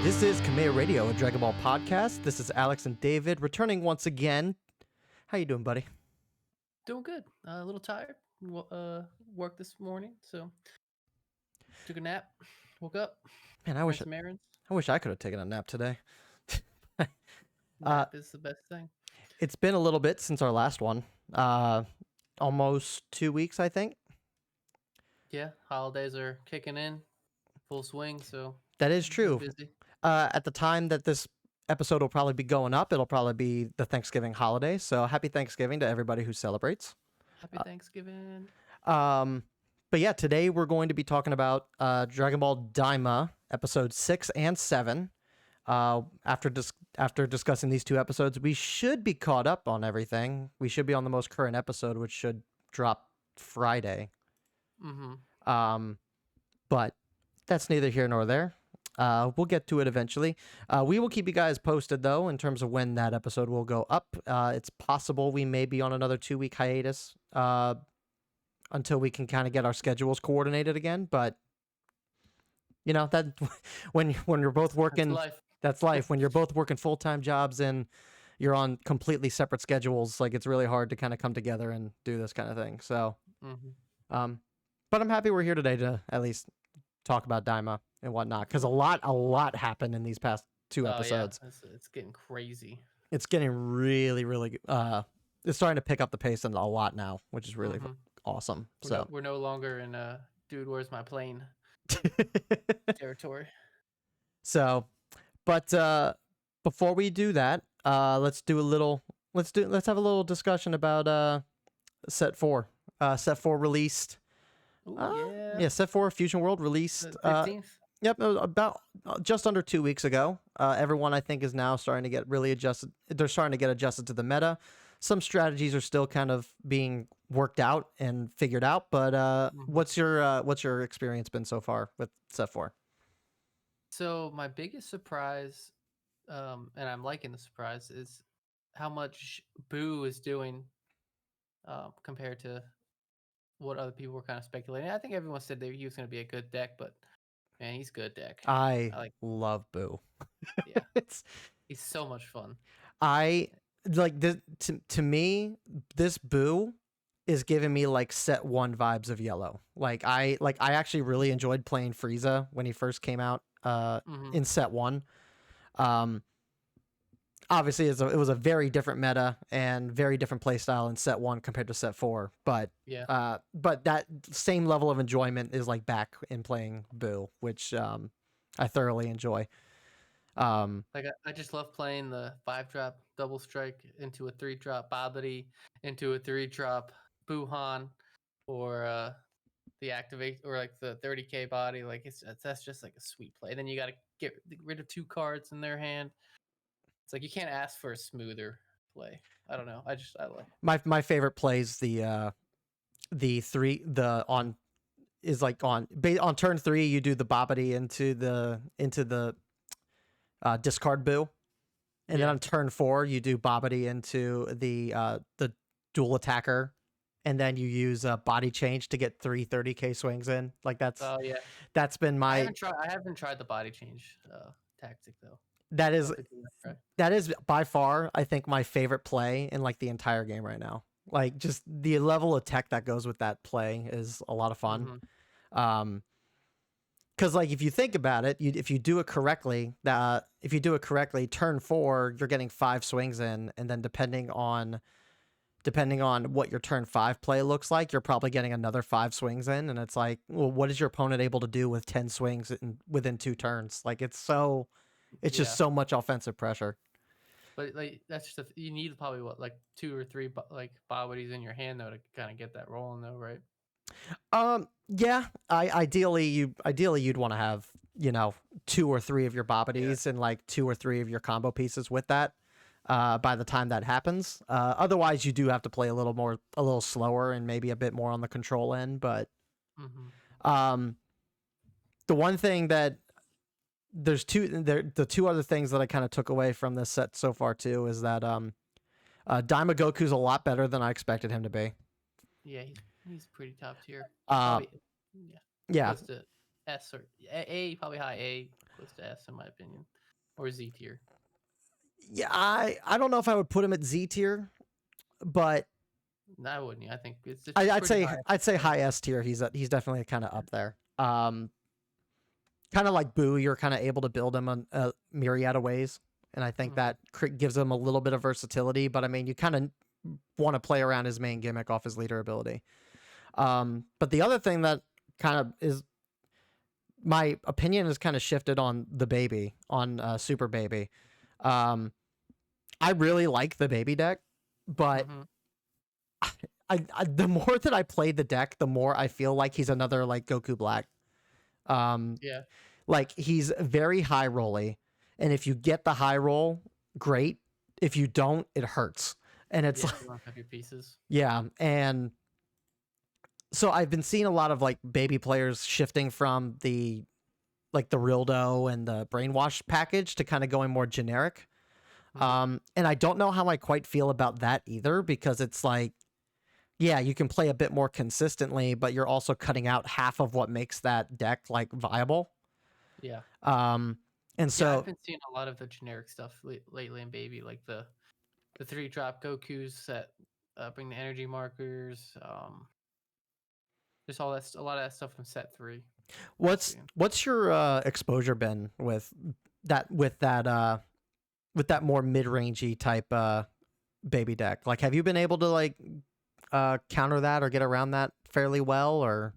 This is KamehaRadio, a Dragon Ball podcast. This is Alex and David returning once again. How you doing, buddy? Doing good. A little tired. Work this morning, so took a nap. Woke up. Man, Ran some errands. I wish I could have taken a nap today. Nap is the best thing. It's been a little bit since our last one. Almost 2 weeks, I think. Yeah, holidays are kicking in full swing, so That is true. busy. At the time that this episode will probably be going up, it'll probably be the Thanksgiving holiday. So happy Thanksgiving to everybody who celebrates. Happy Thanksgiving. But yeah, today we're going to be talking about Dragon Ball Daima Episodes 6 and 7. After discussing these two episodes, we should be caught up on everything. We should be on the most current episode, which should drop Friday. But that's neither here nor there. We'll get to it eventually. We will keep you guys posted, though, in terms of when that episode will go up. It's possible we may be on another 2-week hiatus until we can kind of get our schedules coordinated again. But, you know, that when you're both working, that's life. When you're both working full-time jobs and you're on completely separate schedules, like, it's really hard to kind of come together and do this kind of thing. So, but I'm happy we're here today to at least talk about Daima and whatnot, because a lot happened in these past two episodes. Yeah. It's getting crazy. It's getting really, really it's starting to pick up the pace and a lot now, which is really awesome. We're no longer in dude, where's my plane territory. So, but before we do that, let's have a little discussion about set 4. Set 4 released. Set 4 Fusion World released 15th. Yep, about just under 2 weeks ago. Everyone, I think, is now starting to get really adjusted. They're starting to get adjusted to the meta. Some strategies are still kind of being worked out and figured out. But what's your experience been so far with Set 4? So my biggest surprise, and I'm liking the surprise, is how much Boo is doing compared to what other people were kind of speculating. I think everyone said that he was going to be a good deck, but man, he's good deck. I love Boo. Yeah, he's so much fun. I like this. To me, this Boo is giving me like Set 1 vibes of Yellow. I actually really enjoyed playing Frieza when he first came out in Set 1. Obviously, it was a very different meta and very different playstyle in Set 1 compared to Set 4. But but that same level of enjoyment is like back in playing Boo, which I thoroughly enjoy. I just love playing the 5-drop double strike into a 3-drop Babidi, into a 3-drop Buhan, or the activate, or like the 30k body. Like that's just like a sweet play. Then you got to get rid of 2 cards in their hand. It's like you can't ask for a smoother play. I don't know. I like my favorite plays on turn 3 you do the Babidi into the discard Boo, and then on turn 4 you do Babidi into the dual attacker, and then you use a body change to get 3 30k swings in. Like that's been my. I haven't tried the body change tactic though. That is by far, I think, my favorite play in like the entire game right now. Like, just the level of tech that goes with that play is a lot of fun. Because like if you think about it, if you do it correctly, turn 4 you're getting 5 swings in, and then depending on what your turn 5 play looks like, you're probably getting another 5 swings in, and it's like, well, what is your opponent able to do with 10 swings within 2 turns? Like it's just so much offensive pressure. But like that's just you need probably like 2 or 3 like Babidis in your hand though to kind of get that rolling though, right? Yeah. Ideally you'd want to have 2 or 3 of your Babidis and like 2 or 3 of your combo pieces with that. By the time that happens, otherwise you do have to play a little slower and maybe a bit more on the control end. But the one thing that the 2 other things that I kind of took away from this set so far too is that Daima Goku's a lot better than I expected him to be. Yeah, he's pretty top tier. Yeah. Close to S or A, probably high A, close to S in my opinion. or Z tier? Yeah, I don't know if I would put him at Z tier, but No, I wouldn't. I think it's I'd pretty say high. high S tier. He's definitely kind of up there. Kind of like Boo, you're kind of able to build him in a myriad of ways, and I think that gives him a little bit of versatility. But I mean, you kind of want to play around his main gimmick off his leader ability. But the other thing that kind of is my opinion has kind of shifted on the baby, on Super Baby. I really like the baby deck, but the more that I play the deck, the more I feel like he's another like Goku Black. Yeah. Like he's very high rolly, and if you get the high roll, great. If you don't, it hurts. And it's you don't have your pieces. yeah, and so I've been seeing a lot of like baby players shifting from the like the Rildo and the Brainwash package to kind of going more generic. And I don't know how I quite feel about that either, because it's like, yeah, you can play a bit more consistently, but you're also cutting out half of what makes that deck like viable. Yeah. And so I've been seeing a lot of the generic stuff lately in Baby, like the 3-drop Gokus that bring the energy markers. Just a lot of that stuff from set 3. What's your exposure been with that more mid-rangey type baby deck? Like, have you been able to like counter that or get around that fairly well, or?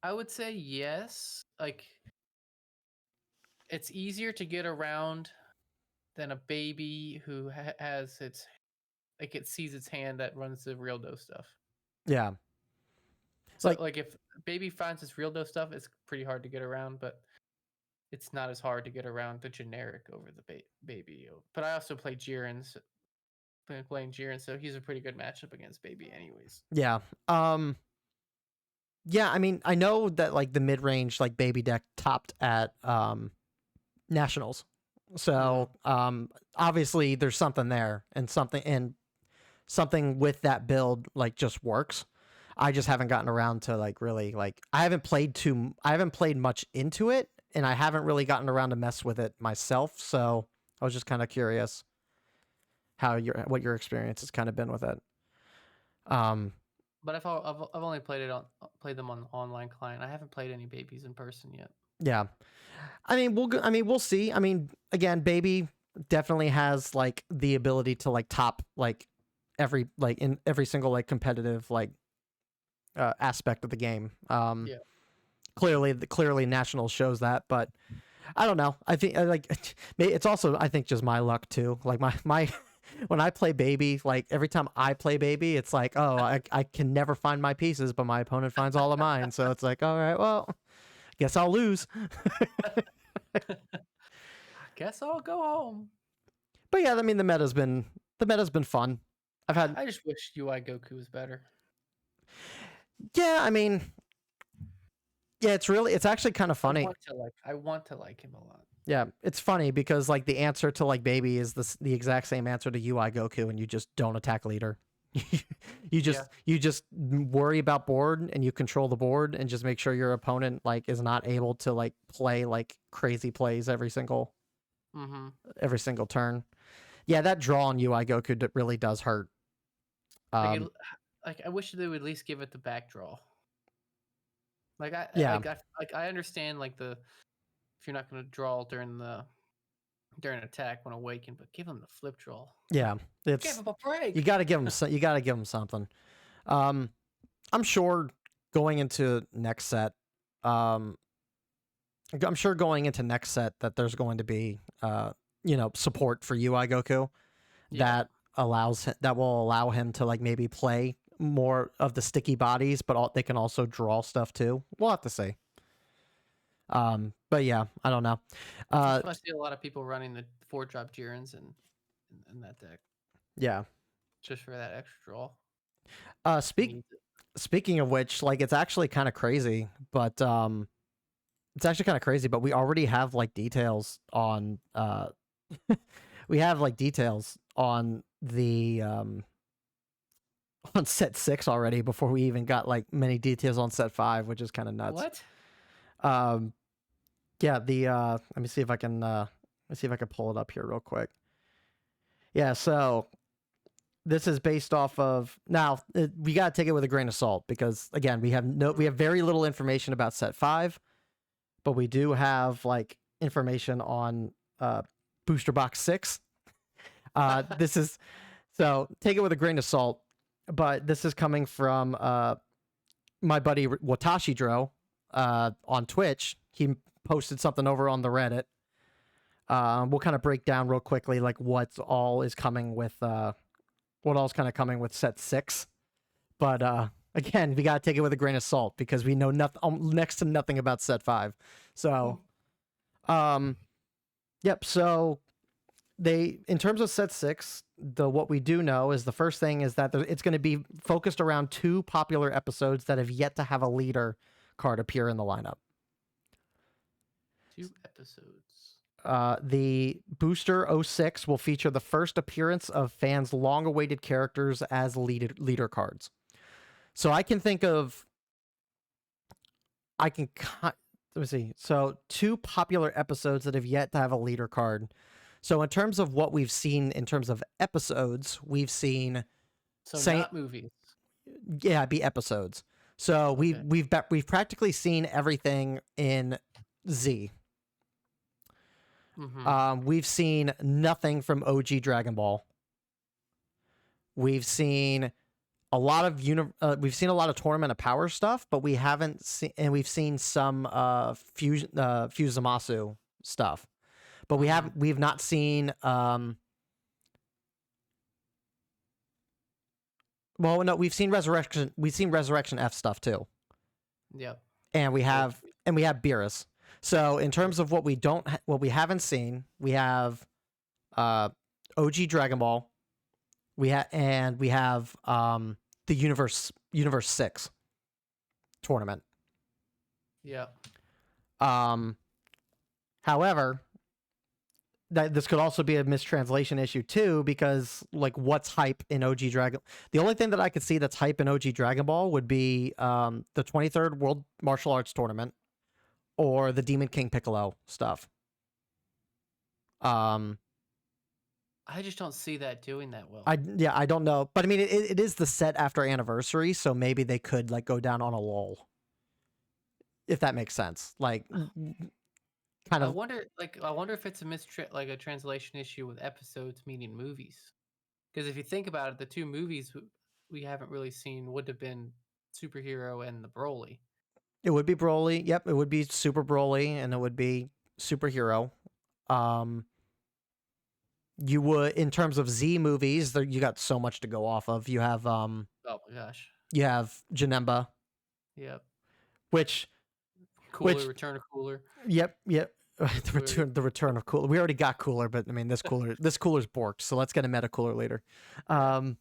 I would say yes. Like, it's easier to get around than a baby who has its like it sees its hand that runs the real dose stuff. Yeah. So like if baby finds its real dose stuff, it's pretty hard to get around, but it's not as hard to get around the generic over the baby. But I also play Jiren's. Been playing Jiren, so he's a pretty good matchup against baby, anyways. Yeah. Yeah, I mean, I know that like the mid-range like baby deck topped at nationals. So, obviously there's something there, and something with that build like just works. I just haven't gotten around to like really like I haven't played much into it, and I haven't really gotten around to mess with it myself. So, I was just kind of curious what your experience has kind of been with it. But I've only played them on the online client. I haven't played any babies in person yet. Yeah, I mean we'll see. I mean, again, baby definitely has like the ability to like top like in every single like competitive like aspect of the game. Clearly nationals shows that, but I don't know. I think like it's also I think just my luck too. Like my when I play baby, like every time I play baby, it's like, oh, I can never find my pieces, but my opponent finds all of mine. So it's like, all right, well, guess I'll lose. Guess I'll go home. But yeah, I mean the meta's been fun. I just wish UI Goku was better. Yeah, I mean, yeah, it's actually kind of funny. I want to like him a lot. Yeah, it's funny because like the answer to like baby is the exact same answer to UI Goku, and you just don't attack leader. you just worry about board, and you control the board, and just make sure your opponent like is not able to like play like crazy plays every single turn. Yeah, that draw on UI Goku really does hurt. I wish they would at least give it the back draw. Like I understand like if you're not going to draw during attack when awaken, but give him the flip draw. Yeah, give him a break. You got to give him something. I'm sure going into next set, that there's going to be support for UI Goku that will allow him to like maybe play more of the sticky bodies, but they can also draw stuff too. We'll have to see. But yeah, I don't know. I see a lot of people running the 4-drop Jirens in that deck. Yeah, just for that extra draw. Speaking of which, like it's actually kind of crazy, but we already have like details on the on set 6 already before we even got like many details on set 5, which is kind of nuts. What? Yeah, the let me see if I can pull it up here real quick. Yeah, so this is based off of now. We gotta take it with a grain of salt because again, we have very little information about set 5, but we do have like information on booster box 6. This is so take it with a grain of salt, but this is coming from my buddy Watashi Dro on Twitch. He posted something over on the Reddit. We'll kind of break down real quickly like what all is coming with coming with set 6. But again, we gotta take it with a grain of salt because we know next to nothing about set 5. So yep, so in terms of set 6, what we do know is the first thing is that it's going to be focused around 2 popular episodes that have yet to have a leader card appear in the lineup. 2 episodes. The Booster 06 will feature the first appearance of fans' long-awaited characters as leader cards. So let me see. So 2 popular episodes that have yet to have a leader card. So in terms of what we've seen in terms of episodes, we've seen not movies. Yeah, it'd be episodes. So we've practically seen everything in Z. Mm-hmm. We've seen nothing from OG Dragon Ball. We've seen a lot of Tournament of Power stuff, but we haven't seen, and we've seen some Fusamasu stuff. But we've not seen well, no, we've seen Resurrection F stuff too. Yep. And we have Beerus. So in terms of what we haven't seen, we have OG Dragon Ball. We have the Universe 6 tournament. Yeah. However, this could also be a mistranslation issue too, because like what's hype in OG Dragon? The only thing that I could see that's hype in OG Dragon Ball would be the 23rd World Martial Arts Tournament or the Demon King Piccolo stuff. I just don't see that doing that well. I don't know, but I mean it is the set after anniversary, so maybe they could like go down on a lull, if that makes sense. Like. I wonder if it's a translation issue with episodes meaning movies. Because if you think about it, the 2 movies we haven't really seen would have been Superhero and the Broly. It would be Broly. Yep, it would be Super Broly, and it would be Superhero. You would, in terms of Z movies, you got so much to go off of. You have oh my gosh. You have Janemba. Yep. Return of Cooler. Yep. The return of Cooler. We already got Cooler, but I mean this Cooler's borked, so let's get a meta Cooler later. But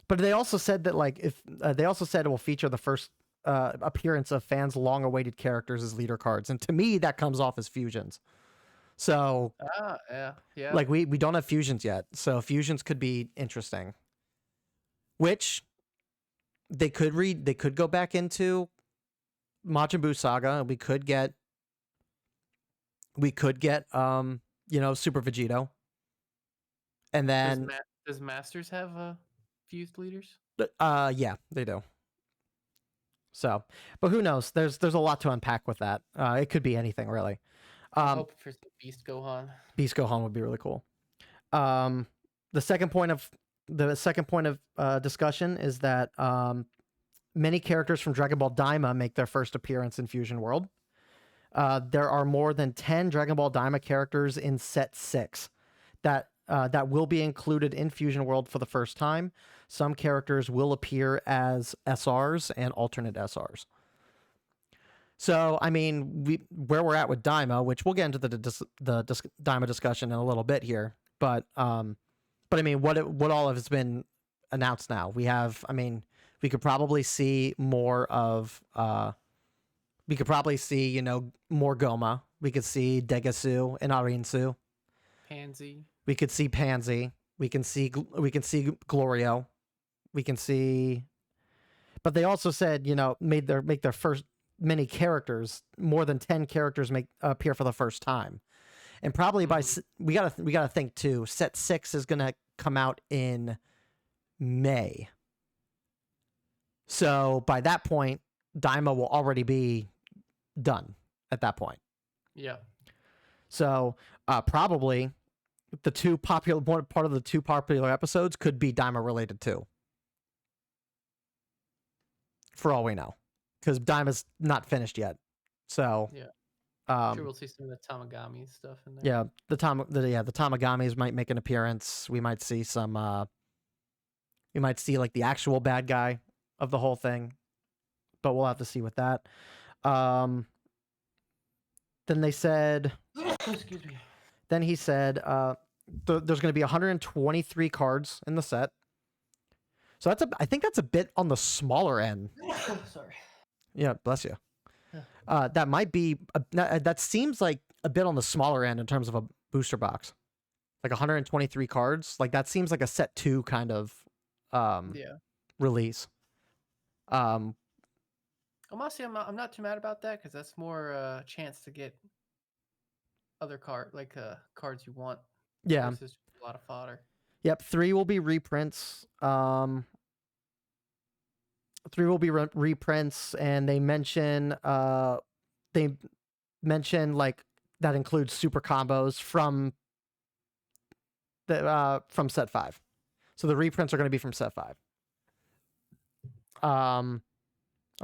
they also said that like if they also said it will feature the first appearance of fans' long-awaited characters as leader cards, and to me that comes off as fusions. So yeah. Like we don't have fusions yet, so fusions could be interesting. Which they could go back into Majin Buu Saga. We could get Super Vegito. And then does Masters have fused leaders? Yeah, they do. So, but who knows? There's a lot to unpack with that. It could be anything really. I'm hoping for some Beast Gohan. Beast Gohan would be really cool. The second point of discussion is that many characters from Dragon Ball Daima make their first appearance in Fusion World. There are more than 10 Dragon Ball Daima characters in Set 6 that will be included in Fusion World for the first time. Some characters will appear as SRs and alternate SRs. So, I mean, where we're at with Daima, which we'll get into the Daima discussion in a little bit here, but I mean, what all has been announced now? We could probably see more of more Goma. We could see Degasu and Arinsu. Pansy. We could see Pansy. We can see Glorio. We can see, but they also said make their first many characters, more than 10 characters appear for the first time. And probably we gotta think too, set 6 is gonna come out in May. So by that point, Daima will already be done at that point. Yeah. So probably part of the two popular episodes could be Daima related too. For all we know, because Daima's not finished yet. So yeah. Sure, we'll see some of the Tamagami stuff in there. Yeah, the Tamagamis might make an appearance. We might see some. We might see like the actual bad guy of the whole thing, but we'll have to see with that. Then they said. Excuse me. Then he said, there's going to be 123 cards in the set. So I think that's a bit on the smaller end. Sorry. Yeah, bless you. That might be that seems like a bit on the smaller end in terms of a booster box, like 123 cards. Like that seems like a set 2 kind of release. Honestly, I'm not too mad about that because that's more chance to get other cards you want. Yeah, versus a lot of fodder. Yep, 3 will be reprints. 3 will be reprints, and they mention like that includes super combos from set 5. So the reprints are going to be from set 5. I'm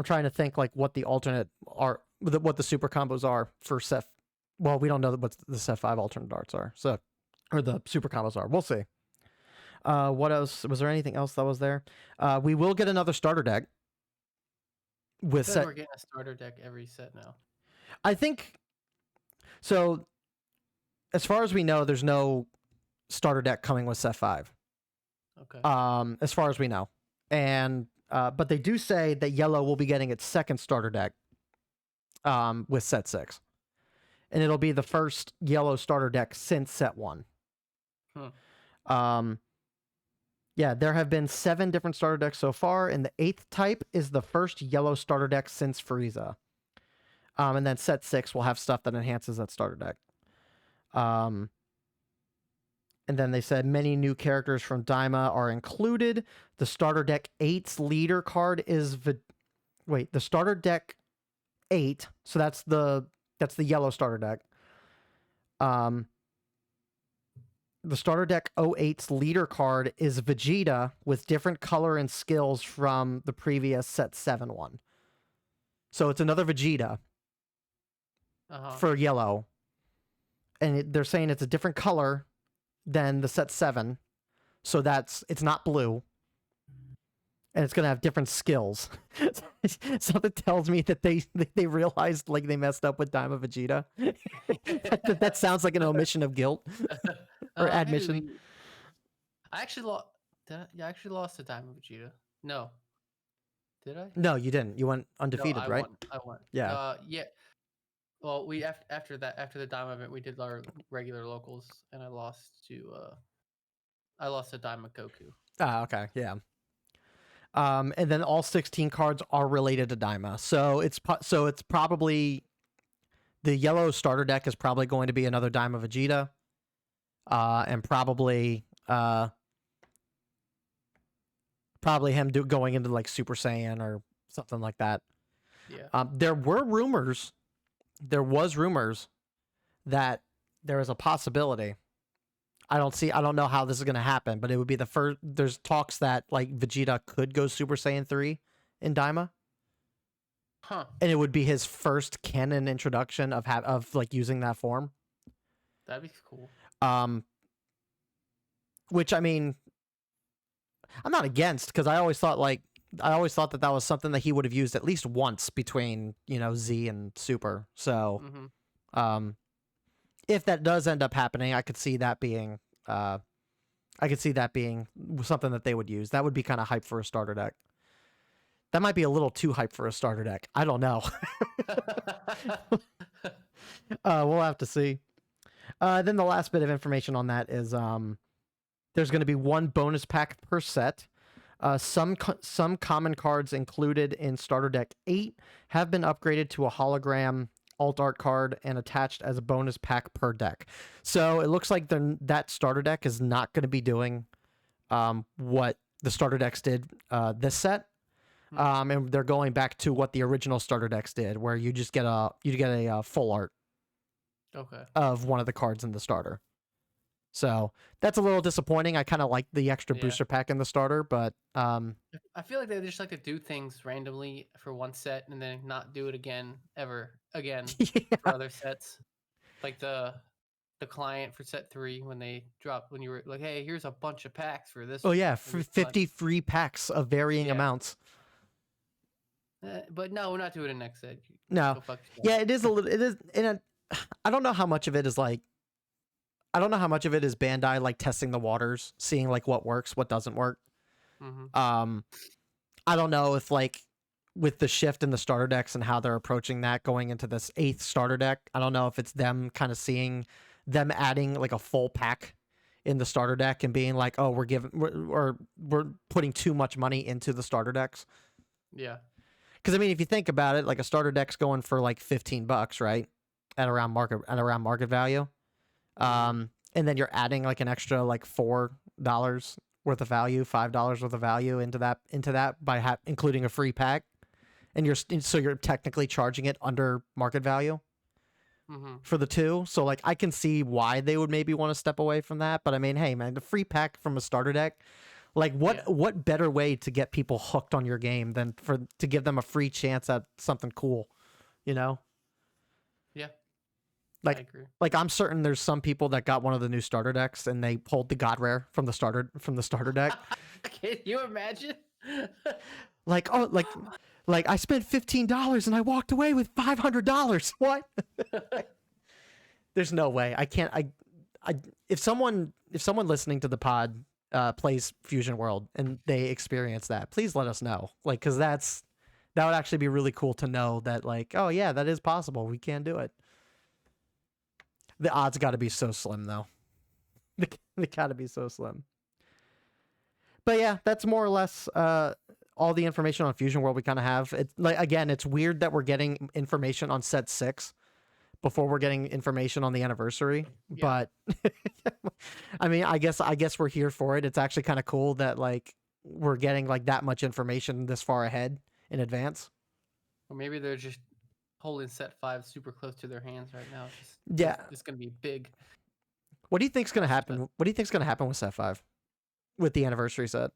trying to think like what the alternate are, what the super combos are for set. Well, we don't know what the set 5 alternate arts are, so or the super combos are. We'll see. What else? Was there anything else that was there? We will get another starter deck. We're getting a starter deck every set now. I think so. As far as we know, there's no starter deck coming with set 5. Okay. As far as we know, and but they do say that Yellow will be getting its second starter deck. With set 6, and it'll be the first Yellow starter deck since set 1. Yeah, there have been 7 different starter decks so far, and the 8th type is the first Yellow starter deck since Frieza. And then set 6 will have stuff that enhances that starter deck. And then they said many new characters from Daima are included. The starter deck 8's leader card is the starter deck 8, so that's the Yellow starter deck. The starter deck 08's leader card is Vegeta with different color and skills from the previous set 7 one. So it's another Vegeta for Yellow. And they're saying it's a different color than the set 7. So it's not blue. And it's going to have different skills. Something tells me that they realized like they messed up with Daima Vegeta. that sounds like an omission of guilt. Or admission. I actually lost. I actually lost to Daima Vegeta. No. Did I? No, you didn't. You went undefeated, no, right? I won. Yeah. Yeah. Well, we after the Daima event, we did our regular locals, and I lost to Daima Goku. Ah, okay, yeah. And then all 16 cards are related to Daima, so it's probably the Yellow starter deck is probably going to be another Daima Vegeta. And probably him going into like Super Saiyan or something like that. Yeah. There was rumors that there is a possibility. I don't know how this is going to happen, but it would be the first. There's talks that like Vegeta could go Super Saiyan 3 in Daima. Huh. And it would be his first canon introduction of like using that form. That'd be cool. Which I mean, I'm not against, because I always thought that was something that he would have used at least once between Z and Super. So, if that does end up happening, I could see that being something that they would use. That would be kind of hype for a starter deck. That might be a little too hype for a starter deck. I don't know. We'll have to see. Then the last bit of information on that is there's going to be 1 bonus pack per set. Some common cards included in Starter Deck 8 have been upgraded to a hologram alt art card and attached as a bonus pack per deck. So it looks like that starter deck is not going to be doing what the starter decks did this set. And they're going back to what the original starter decks did, where you just get a full art of one of the cards in the starter. So that's a little disappointing. I kind of like the extra booster pack in the starter, but I feel like they just like to do things randomly for one set and then not do it ever again for other sets. Like the client for set 3 when you were like, hey, here's a bunch of packs for this. Oh yeah, 50 free packs of varying amounts. But no, we're not doing it next set. No. Yeah, it is a little. It is I don't know how much of it is like. I don't know how much of it is Bandai like testing the waters, seeing like what works, what doesn't work. I don't know if like with the shift in the starter decks and how they're approaching that going into this 8th starter deck. I don't know if it's them kind of seeing them adding like a full pack in the starter deck and being like, oh, we're putting too much money into the starter decks. Yeah. Because I mean, if you think about it, like a starter deck's going for like $15, right? At around market value. And then you're adding like an extra like $4 worth of value, $5 worth of value into that by including a free pack, and you're technically charging it under market value for the 2. So like I can see why they would maybe want to step away from that, but I mean, hey man, the free pack from a starter deck, like what better way to get people hooked on your game than to give them a free chance at something cool, you know? Yeah. Like, I agree. Like I'm certain there's some people that got one of the new starter decks and they pulled the God Rare from the starter deck. Can you imagine? Like, oh, like I spent $15 and I walked away with $500. What? There's no way. I can't. If someone listening to the pod plays Fusion World and they experience that, please let us know. Like, because that would actually be really cool to know that. Like, oh yeah, that is possible. We can do it. The odds got to be so slim, though. They got to be so slim. But yeah, that's more or less all the information on Fusion World we kind of have. It's like, again, it's weird that we're getting information on set 6 before we're getting information on the anniversary. Yeah. But I mean, I guess we're here for it. It's actually kind of cool that like we're getting like that much information this far ahead in advance. Or maybe they're just holding set 5 super close to their hands right now. It's gonna be big. What do you think's gonna happen? What do you think's gonna happen with set 5, with the anniversary set?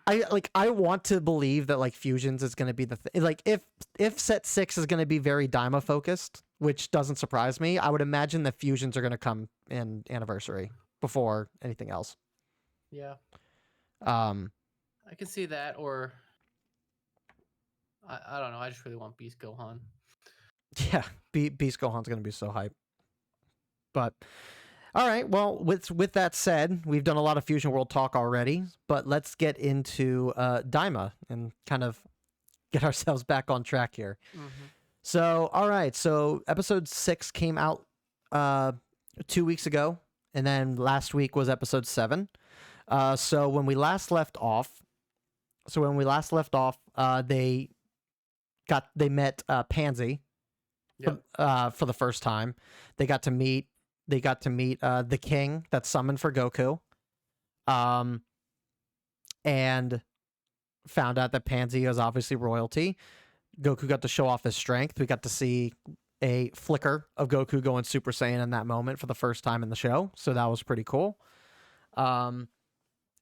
I want to believe that like Fusions is gonna be the like if set 6 is gonna be very Daima focused, which doesn't surprise me. I would imagine that Fusions are gonna come in anniversary before anything else. Yeah. I can see that, or I don't know. I just really want Beast Gohan. Yeah, Beast Gohan's gonna be so hype. But all right, well, with that said, we've done a lot of Fusion World talk already, but let's get into Daima and kind of get ourselves back on track here. So, all right, so episode 6 came out 2 weeks ago, and then last week was episode 7. So when we last left off, they met Pansy for the first time. They got to meet the king that's summoned for Goku, and found out that Pansy is obviously royalty. Goku got to show off his strength. We got to see a flicker of Goku going Super Saiyan in that moment for the first time in the show, so that was pretty cool. And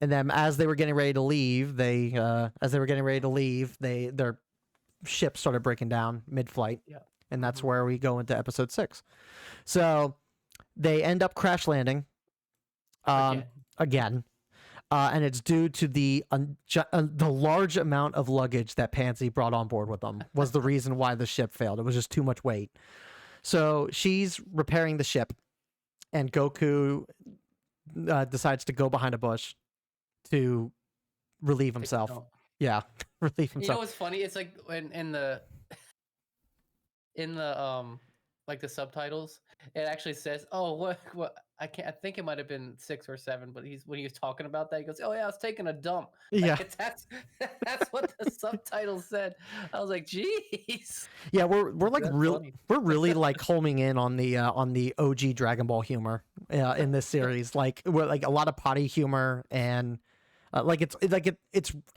then as they were getting ready to leave, their ship started breaking down mid-flight, and that's where we go into episode 6. So they end up crash landing again. And it's due to the large amount of luggage that Pansy brought on board with them was the reason why the ship failed. It was just too much weight. So she's repairing the ship, and Goku decides to go behind a bush to relieve himself. Yeah, relieve himself. You know what's funny? It's like when in the like the subtitles, it actually says, "Oh, what I can't. I think it might have been 6 or 7, but when he was talking about that, he goes, "Oh yeah, I was taking a dump." Yeah. Like that's what the subtitles said. I was like, "Jeez." Yeah, we're like That's real. funny. We're really like homing in on the OG Dragon Ball humor in this series. Like we're like a lot of potty humor and like it's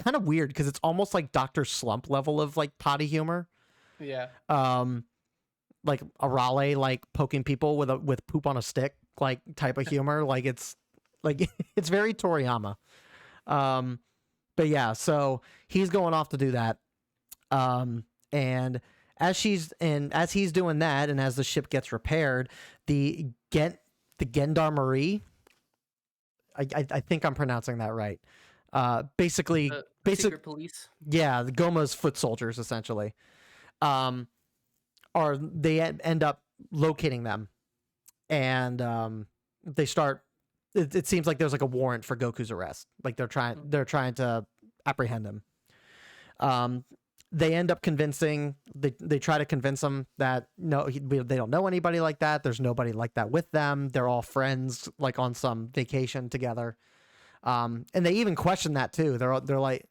kind of weird because it's almost like Dr. Slump level of like potty humor. Yeah. Like Arale like poking people with poop on a stick like type of humor. Like it's it's very Toriyama. But yeah, so he's going off to do that. And as he's doing that, and as the ship gets repaired, the Gendarmerie, I think I'm pronouncing that right. Basically, The secret police. yeah, the Goma's foot soldiers essentially. They end up locating them, and they start. It seems like there's like a warrant for Goku's arrest. Like they're trying to apprehend him. They end up convincing. They try to convince him that no, they don't know anybody like that. There's nobody like that with them. They're all friends, like on some vacation together. And they even question that too. They're like,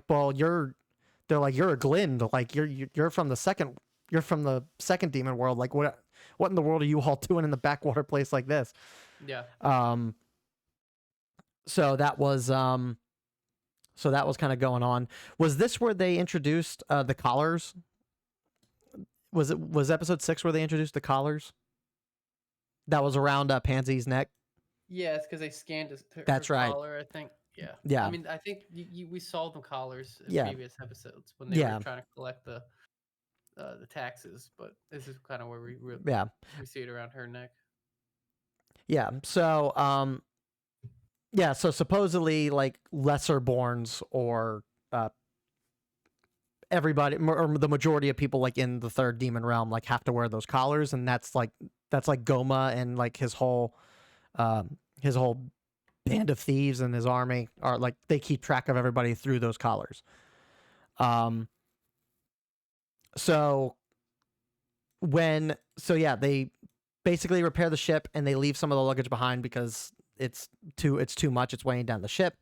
well, you're a Glint. Like you're from the second. You're from the second demon world. Like what in the world are you all doing in the backwater place like this? Yeah. So that was kind of going on. Was this where they introduced the collars? Was episode 6 where they introduced the collars? That was around Pansy's neck. Yeah, it's because they scanned That's her right. collar, I think. Yeah. Yeah. I mean, I think we saw the collars in Yeah. previous episodes when they were trying to collect the taxes, but this is kind of where we see it around her neck. Yeah. So so supposedly like lesser borns or everybody or the majority of people like in the third demon realm like have to wear those collars, and that's like Goma and like his whole band of thieves and his army are like they keep track of everybody through those collars. They basically repair the ship and they leave some of the luggage behind because it's too much. It's weighing down the ship.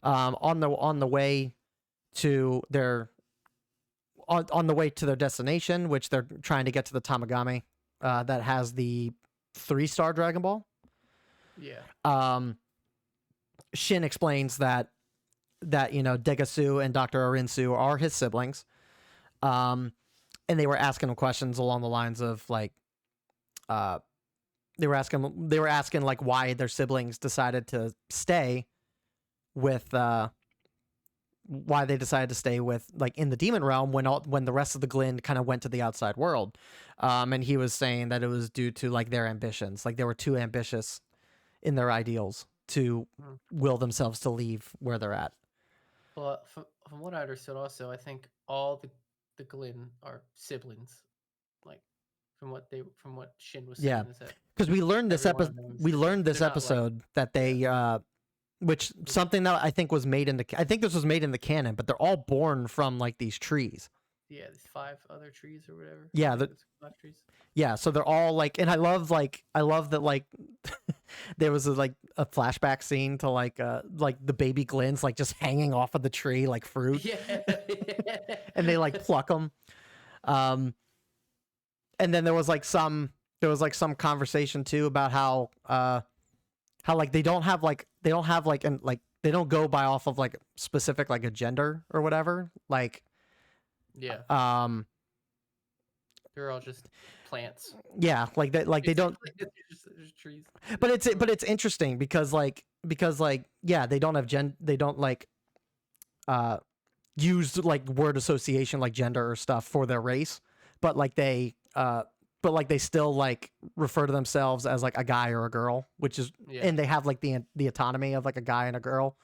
On the way to their destination, which they're trying to get to the Tamagami that has the 3-star Dragon Ball. Yeah. Shin explains that Degasu and Dr. Arinsu are his siblings. And they were asking him questions along the lines of like, they were asking like why their siblings decided to stay with, why they decided to stay with like in the demon realm when the rest of the Glint kind of went to the outside world. And he was saying that it was due to like their ambitions, like they were too ambitious in their ideals to will themselves to leave where they're at. Well, from what I understood, also, I think all the Glint are siblings, like from what Shin was saying. Yeah, because we learned this episode that they which something that I think was made in this was made in the canon, but they're all born from like these trees. Yeah, these 5 other trees or whatever. Yeah, 5 trees. Yeah, so they're all like, and I love that like there was a flashback scene to like the baby Glints like just hanging off of the tree like fruit. Yeah. And they like pluck them. And then there was like some conversation too about how like they don't go by off of like specific like a gender or whatever, like yeah. They're all just plants. Yeah, like that, like they don't. There's trees. But it's interesting because yeah, they don't have they don't like use like word association like gender or stuff for their race, but they still like refer to themselves as like a guy or a girl, which is and they have like the autonomy of like a guy and a girl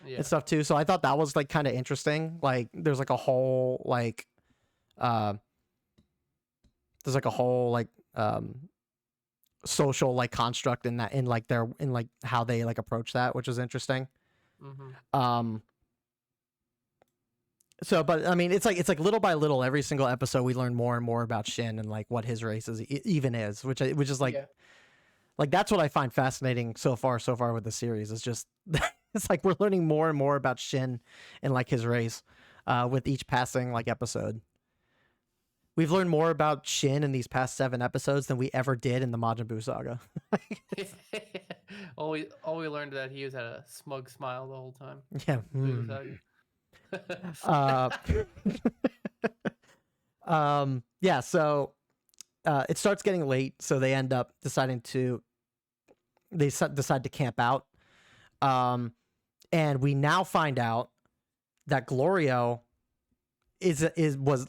and stuff too. So I thought that was like kind of interesting. Like there's like a whole like social like construct in that in how they like approach that, which is interesting. Mm-hmm. So, but I mean, it's like little by little, every single episode, we learn more and more about Shin and like what his race is even is, which is Yeah. like that's what I find fascinating so far with the series. Is just it's like we're learning more and more about Shin and like his race, with each passing like episode. We've learned more about Shin in these past 7 episodes than we ever did in the Majin Buu saga. all we learned that he had a smug smile the whole time. Yeah. Boo saga. Yeah. So, it starts getting late, so they end up deciding to decide to camp out. And we now find out that Glorio was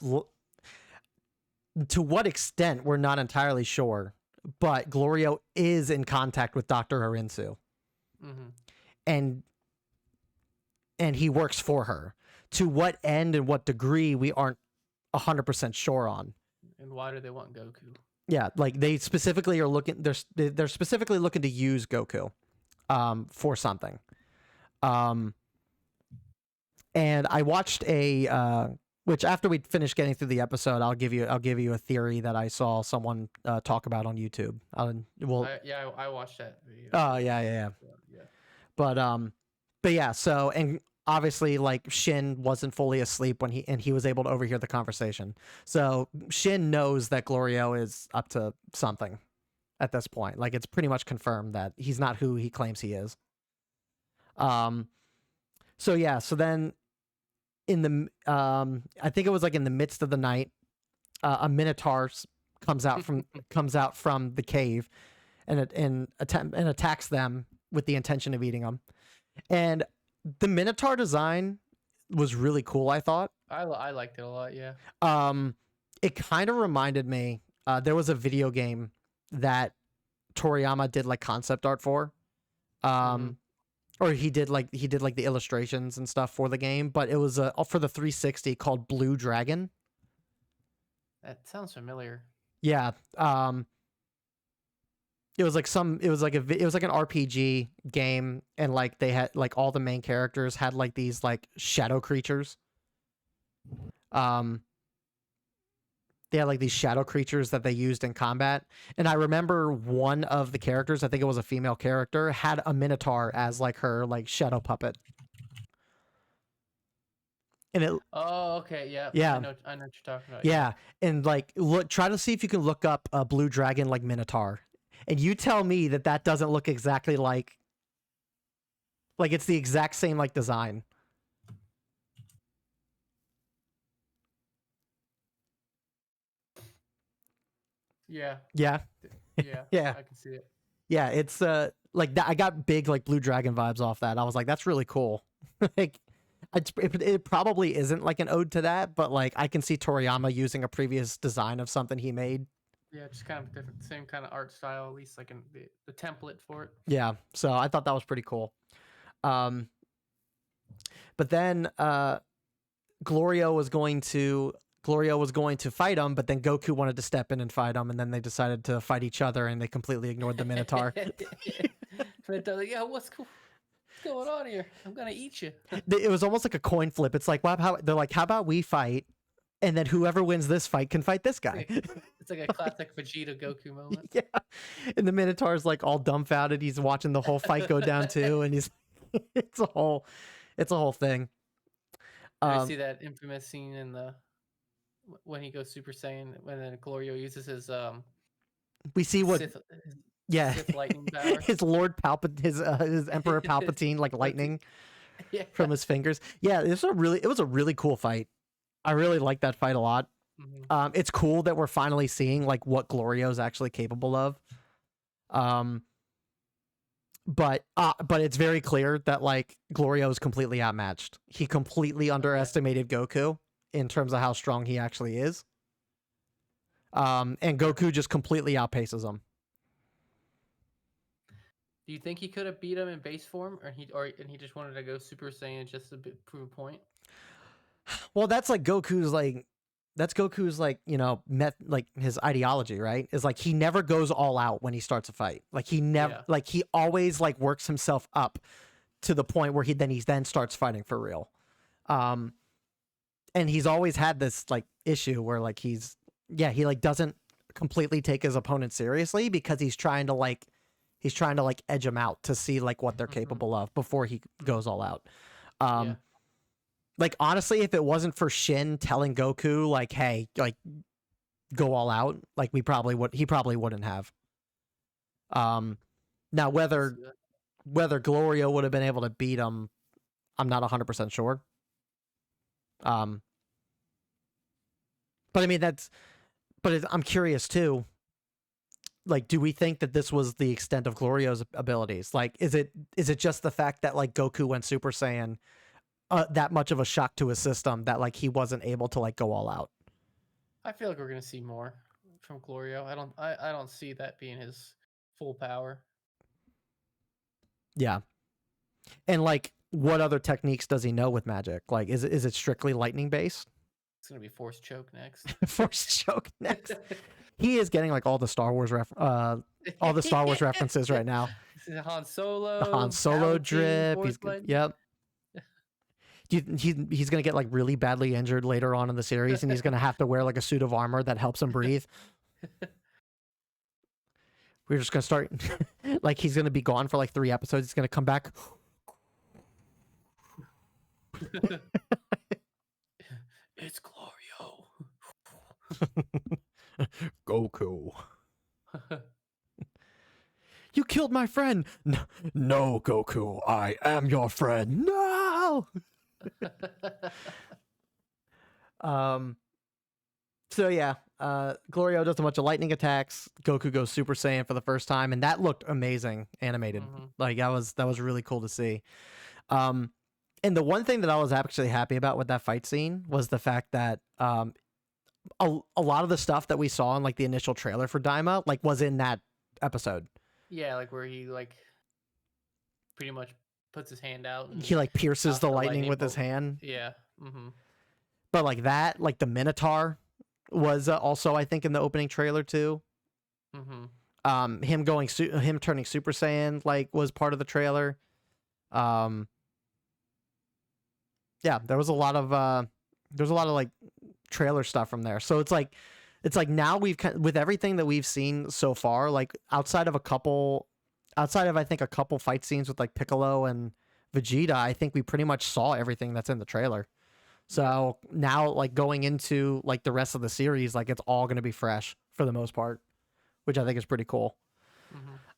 to what extent we're not entirely sure, but Glorio is in contact with Dr. Harinsu. And he works for her. To what end and what degree we aren't 100% sure on. And why do they want Goku? Yeah, like they specifically are looking. They're specifically looking to use Goku, for something. And I watched which after we finish getting through the episode, I'll give you a theory that I saw someone talk about on YouTube. I watched that video. Oh yeah. But yeah. So, and obviously, like Shin wasn't fully asleep when he was able to overhear the conversation. So Shin knows that Glorio is up to something at this point. Like it's pretty much confirmed that he's not who he claims he is. So yeah. So then, in the I think it was like in the midst of the night, a Minotaur comes out from the cave, and attacks them with the intention of eating them. And the Minotaur design was really cool, I thought. I liked it a lot, yeah. It kind of reminded me, there was a video game that Toriyama did like concept art for. Or he did like the illustrations and stuff for the game, but it was for the 360 called Blue Dragon. That sounds familiar. Yeah. It was like an RPG game, and like they had like all the main characters had like these like shadow creatures. They had like these shadow creatures that they used in combat. And I remember one of the characters, I think it was a female character, had a Minotaur as like her like shadow puppet. And it. Oh, okay, yeah. Yeah. I know what you're talking about. Yeah. And like try to see if you can look up a Blue Dragon like Minotaur. And you tell me that doesn't look exactly like it's the exact same like design. Yeah. Yeah. Yeah. Yeah. I can see it. Yeah, it's like that. I got big like Blue Dragon vibes off that. I was like, that's really cool. Like, it probably isn't like an ode to that, but like I can see Toriyama using a previous design of something he made. Yeah, just kind of different, same kind of art style, at least like in the template for it. Yeah, so I thought that was pretty cool. But then Glorio was going to fight him, but then Goku wanted to step in and fight him, and then they decided to fight each other, and they completely ignored the Minotaur. Yeah, what's going on here? I'm gonna eat you. It was almost like a coin flip. It's like, wow, they're like, how about we fight, and then whoever wins this fight can fight this guy. It's like a classic Vegeta Goku moment. Yeah, and the Minotaur's like all dumbfounded. He's watching the whole fight go down too, and he's it's a whole thing. I see that infamous scene in when he goes Super Saiyan, when then Glorio uses his we see what Sith, Sith lightning power. his Lord his Emperor Palpatine like lightning from his fingers. Yeah, it was a really cool fight. I really like that fight a lot. Mm-hmm. It's cool that we're finally seeing like what Glorio's actually capable of. But it's very clear that like Glorio is completely outmatched. He completely underestimated Goku in terms of how strong he actually is. And Goku just completely outpaces him. Do you think he could have beat him in base form, and he just wanted to go Super Saiyan just to prove a point? Well, that's Goku's you know, like his ideology, right? Is like he never goes all out when he starts a fight. Like he never like he always like works himself up to the point where he then starts fighting for real. and he's always had this like issue where like he like doesn't completely take his opponent seriously because he's trying to like edge him out to see like what they're capable of before he goes all out. Like honestly, if it wasn't for Shin telling Goku like, hey, like go all out, like he probably wouldn't have. Now whether Glorio would have been able to beat him, I'm not 100% sure. But I mean I'm curious too. Like, do we think that this was the extent of Glorio's abilities? Like, is it just the fact that like Goku went Super Saiyan, that much of a shock to his system that like he wasn't able to like go all out? I feel like we're gonna see more from Glorio. I don't see that being his full power. Yeah, and like, what other techniques does he know with magic? Like, is it strictly lightning based? It's gonna be Force Choke next. Force Choke next. He is getting like all the Star Wars references right now. Han Solo. The Han Solo drip. Yep. He's gonna get like really badly injured later on in the series, and he's gonna have to wear like a suit of armor that helps him breathe. We're just gonna start like he's gonna be gone for like 3 episodes. He's gonna come back. It's Glorio. Goku. You killed my friend. No, Goku. I am your friend. No. So yeah, Glorio does a bunch of lightning attacks. Goku goes Super Saiyan for the first time, and that looked amazing animated. Like that was really cool to see. And the one thing that I was actually happy about with that fight scene was the fact that a lot of the stuff that we saw in like the initial trailer for Daima like was in that episode. Yeah, like where he like pretty much puts his hand out. And he like pierces the lightning with his hand. Yeah. But like that, like the Minotaur was also I think in the opening trailer too. Him turning Super Saiyan like was part of the trailer. Yeah, there was a lot of like trailer stuff from there. So it's like now with everything that we've seen so far, like outside of I think a couple fight scenes with like Piccolo and Vegeta, I think we pretty much saw everything that's in the trailer. So now like going into like the rest of the series, like it's all going to be fresh for the most part, which I think is pretty cool.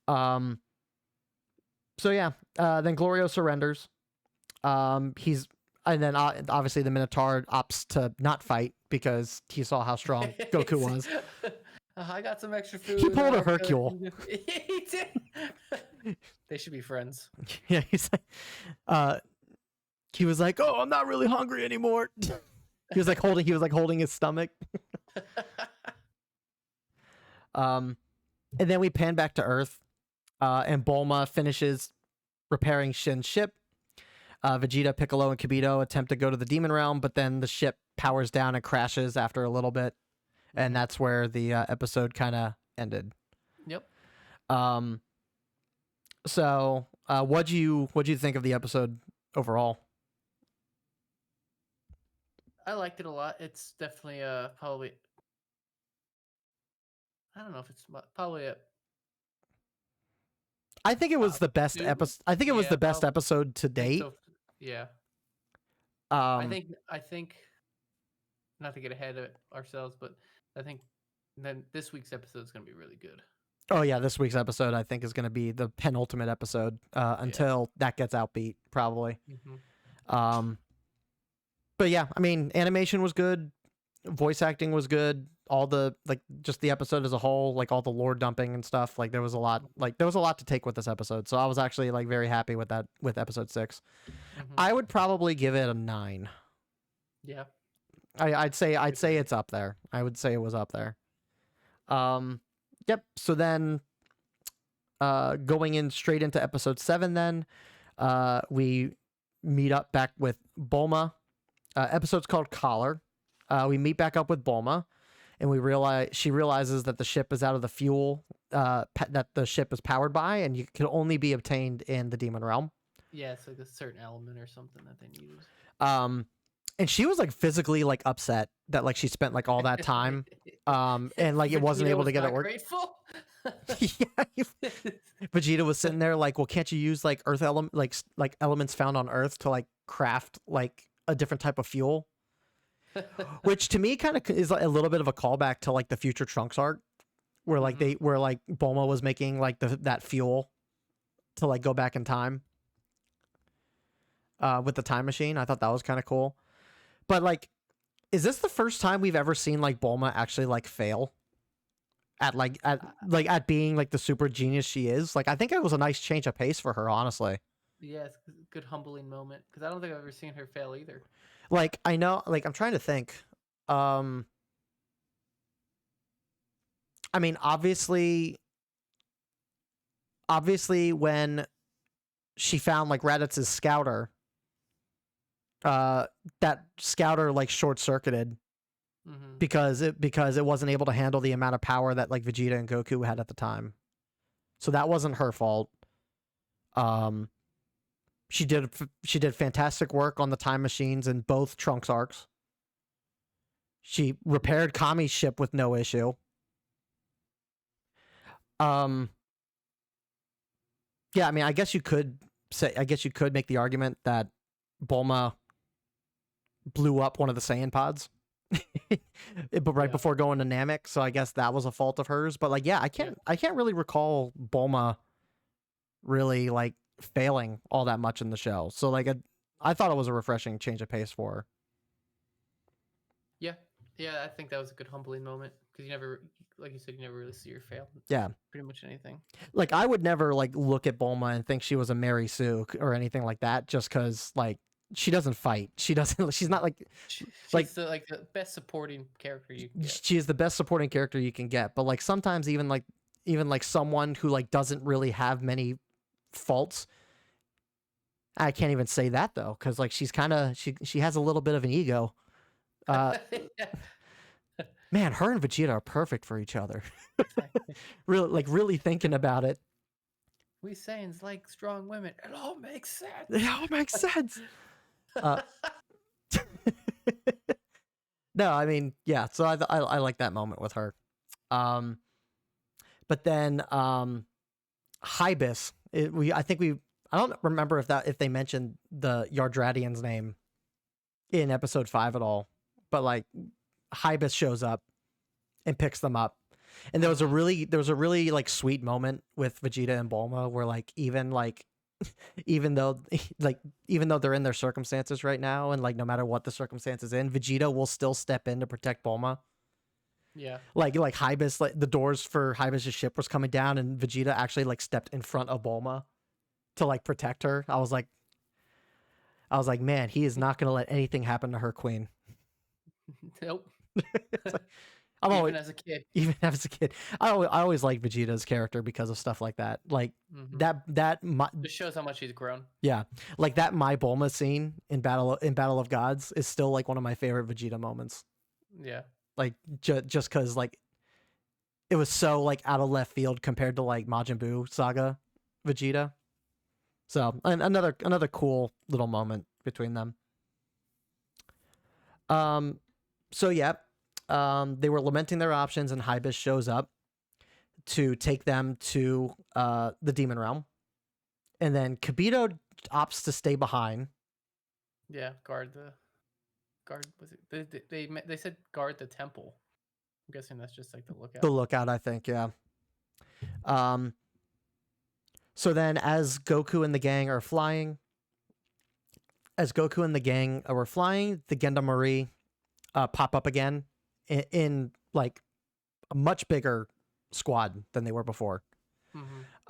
So yeah, then Glorio surrenders. And then obviously the Minotaur opts to not fight because he saw how strong Goku was. I got some extra food. He pulled a Hercule. He did. They should be friends. Yeah, he's like, he was like, "Oh, I'm not really hungry anymore." He was like holding his stomach. And then we pan back to Earth, and Bulma finishes repairing Shin's ship. Vegeta, Piccolo, and Kibito attempt to go to the Demon Realm, but then the ship powers down and crashes after a little bit, and that's where the episode kind of ended. Yep. So, what'd you think of the episode overall? I liked it a lot. It's definitely probably. I don't know if it's probably a. I think it was the best episode. I think it was the best episode to date. So, yeah. I think not to get ahead of ourselves, but I think then this week's episode is going to be really good. Oh yeah, this week's episode I think is going to be the penultimate episode until that gets outbeat probably. But yeah, I mean, animation was good, voice acting was good, all the like just the episode as a whole, like all the lore dumping and stuff, like there was a lot to take with this episode. So I was actually like very happy with that with episode 6. I would probably give it a 9. Yeah. I'd say it's up there. I would say it was up there. Yep. So then going in straight into episode 7 then we meet up back with Bulma. Episode's called Collar. We meet back up with Bulma, and she realizes that the ship is out of the fuel that the ship is powered by, and you can only be obtained in the Demon Realm. Yeah, it's like a certain element or something that they use. and she was like physically like upset that like she spent like all that time and like it wasn't Vegeta able to was get it not work. grateful. Yeah, Vegeta was sitting there like, well, can't you use like earth element like elements found on Earth to like craft like a different type of fuel? Which to me kind of is like a little bit of a callback to like the Future Trunks arc, where like where like Bulma was making like that fuel to like go back in time with the time machine. I thought that was kind of cool. But like, is this the first time we've ever seen like Bulma actually like fail at being like the super genius she is? Like, I think it was a nice change of pace for her, honestly. Yeah, it's a good humbling moment because I don't think I've ever seen her fail either. Like, I know, like, I'm trying to think. I mean, obviously when she found like Raditz's scouter, that scouter like short circuited because it wasn't able to handle the amount of power that like Vegeta and Goku had at the time. So that wasn't her fault. She did fantastic work on the time machines in both Trunks arcs. She repaired Kami's ship with no issue. Yeah, I mean, I guess you could make the argument that Bulma blew up one of the Saiyan pods, but before going to Namek, so I guess that was a fault of hers. But like, yeah, I can't really recall Bulma really like failing all that much in the show. So like, I thought it was a refreshing change of pace for her. Yeah, I think that was a good humbling moment because you never, like you said, you never really see her fail. Yeah, pretty much anything. Like, I would never like look at Bulma and think she was a Mary Sue or anything like that, just because like she doesn't fight. She doesn't. She's not like she's the best supporting character you can get. She is the best supporting character you can get. But like sometimes even like someone who like doesn't really have many faults. I can't even say that though, because like she's kind of she has a little bit of an ego. Man, her and Vegeta are perfect for each other. really thinking about it. We Saiyans like strong women. It all makes sense. It all makes sense. No, I mean, yeah. So I like that moment with her. But then Hybis. I don't remember if they mentioned the Yardratian's name in episode 5 at all. But like Hybis shows up and picks them up. And there was a really like sweet moment with Vegeta and Bulma where like even though they're in their circumstances right now and like no matter what the circumstances in, Vegeta will still step in to protect Bulma. Yeah. Like Hybis, like the doors for Hybis' ship was coming down and Vegeta actually like stepped in front of Bulma to like protect her. I was like, man, he is not going to let anything happen to her queen. Nope. Even as a kid, I always liked Vegeta's character because of stuff like that. Like that just shows how much he's grown. Yeah, like that My Bulma scene in Battle of Gods is still like one of my favorite Vegeta moments. Yeah, like just because like it was so like out of left field compared to like Majin Buu saga Vegeta. So another cool little moment between them. So yeah, they were lamenting their options, and Hybis shows up to take them to the Demon Realm, and then Kibito opts to stay behind. Yeah, guard. Was it? They said guard the temple. I'm guessing that's just like the lookout. The lookout, I think, yeah. So then, as Goku and the gang are flying, the Gendarmerie pop up again in like a much bigger squad than they were before.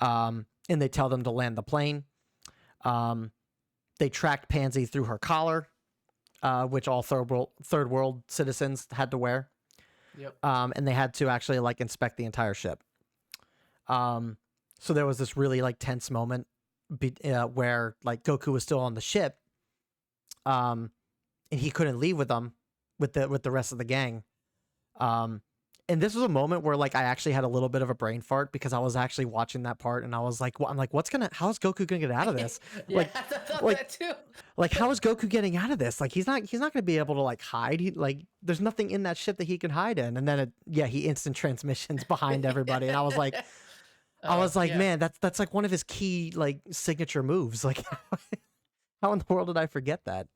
And they tell them to land the plane. They tracked Pansy through her collar, which all third world citizens had to wear. Yep. And they had to actually like inspect the entire ship. So there was this really like tense moment where like Goku was still on the ship, and he couldn't leave with them with the rest of the gang. And and this was a moment where like I actually had a little bit of a brain fart because I was actually watching that part and I was like, I'm like, how is Goku gonna get out of this? Yeah, like, I thought like, that too. like, how is Goku getting out of this? Like, he's not gonna be able to like hide. There's nothing in that ship that he can hide in. And then he instant transmissions behind everybody, and I was like, Yeah. man, that's like one of his key like signature moves. Like, how in the world did I forget that?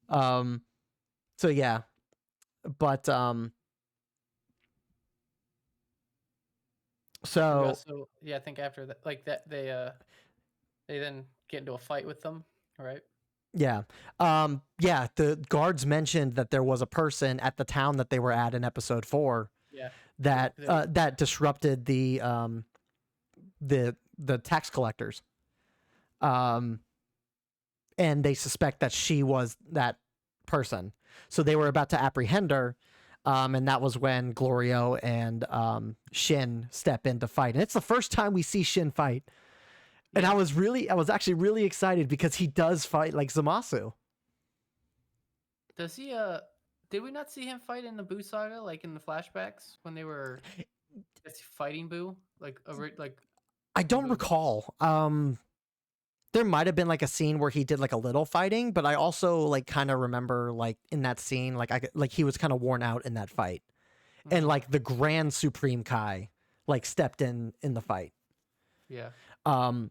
So yeah, but so Also, yeah, I think after that, like that, they then get into a fight with them, right? yeah, the guards mentioned that there was a person at the town that they were at in episode 4 Yeah. that that disrupted the tax collectors, and they suspect that she was that person, so they were about to apprehend her. And that was when Glorio and Shin step in to fight. And it's the first time we see Shin fight. And Yeah. I was actually really excited because he does fight like Zamasu. Does he? Did we not see him fight in the Boo saga, like in the flashbacks when they were just fighting Boo? Like, I don't Boo. recall. There might have been like a scene where he did like a little fighting, but I also like kind of remember like in that scene, like he was kind of worn out in that fight, and like the Grand Supreme Kai like stepped in the fight. Yeah. I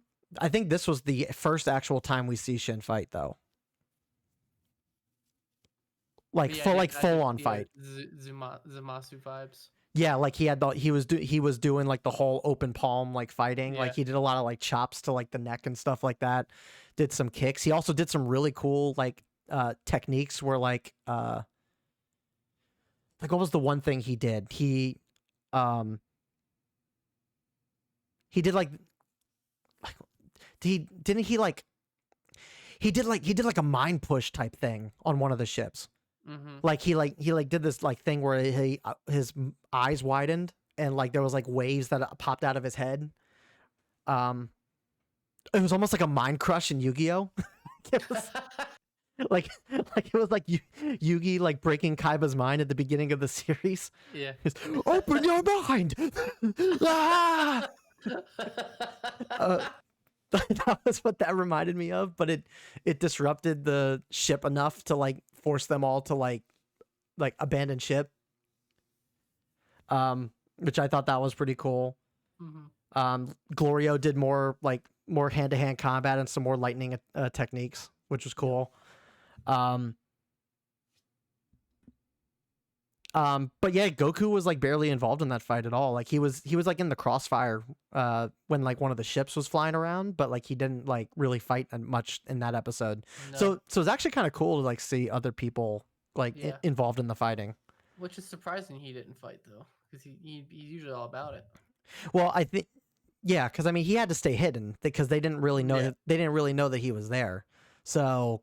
think this was the first actual time we see Shin fight though. Like full on fight. Zamasu vibes. Yeah, like he was doing like the whole open palm like fighting. Yeah. Like he did a lot of like chops to like the neck and stuff like that. Did some kicks. He also did some really cool like techniques where like what was the one thing he did? He did like he did like a mind push type thing on one of the ships. Mm-hmm. Like he did this like thing where his eyes widened and like there was like waves that popped out of his head. It was almost like a mind crush in Yu-Gi-Oh. It was like it was like Yugi like breaking Kaiba's mind at the beginning of the series. Yeah. Open your mind. Ah! That was what that reminded me of, but it disrupted the ship enough to like force them all to like abandon ship, which I thought that was pretty cool. Mm-hmm. Glorio did more hand-to-hand combat and some more lightning techniques, which was cool. But yeah, Goku was like barely involved in that fight at all. Like he was like in the crossfire when like one of the ships was flying around, but like he didn't like really fight much in that episode. No. So it's actually kind of cool to like see other people like involved in the fighting. Which is surprising he didn't fight though, because he's usually all about it. Well, I think because I mean he had to stay hidden because they didn't really know that he was there. So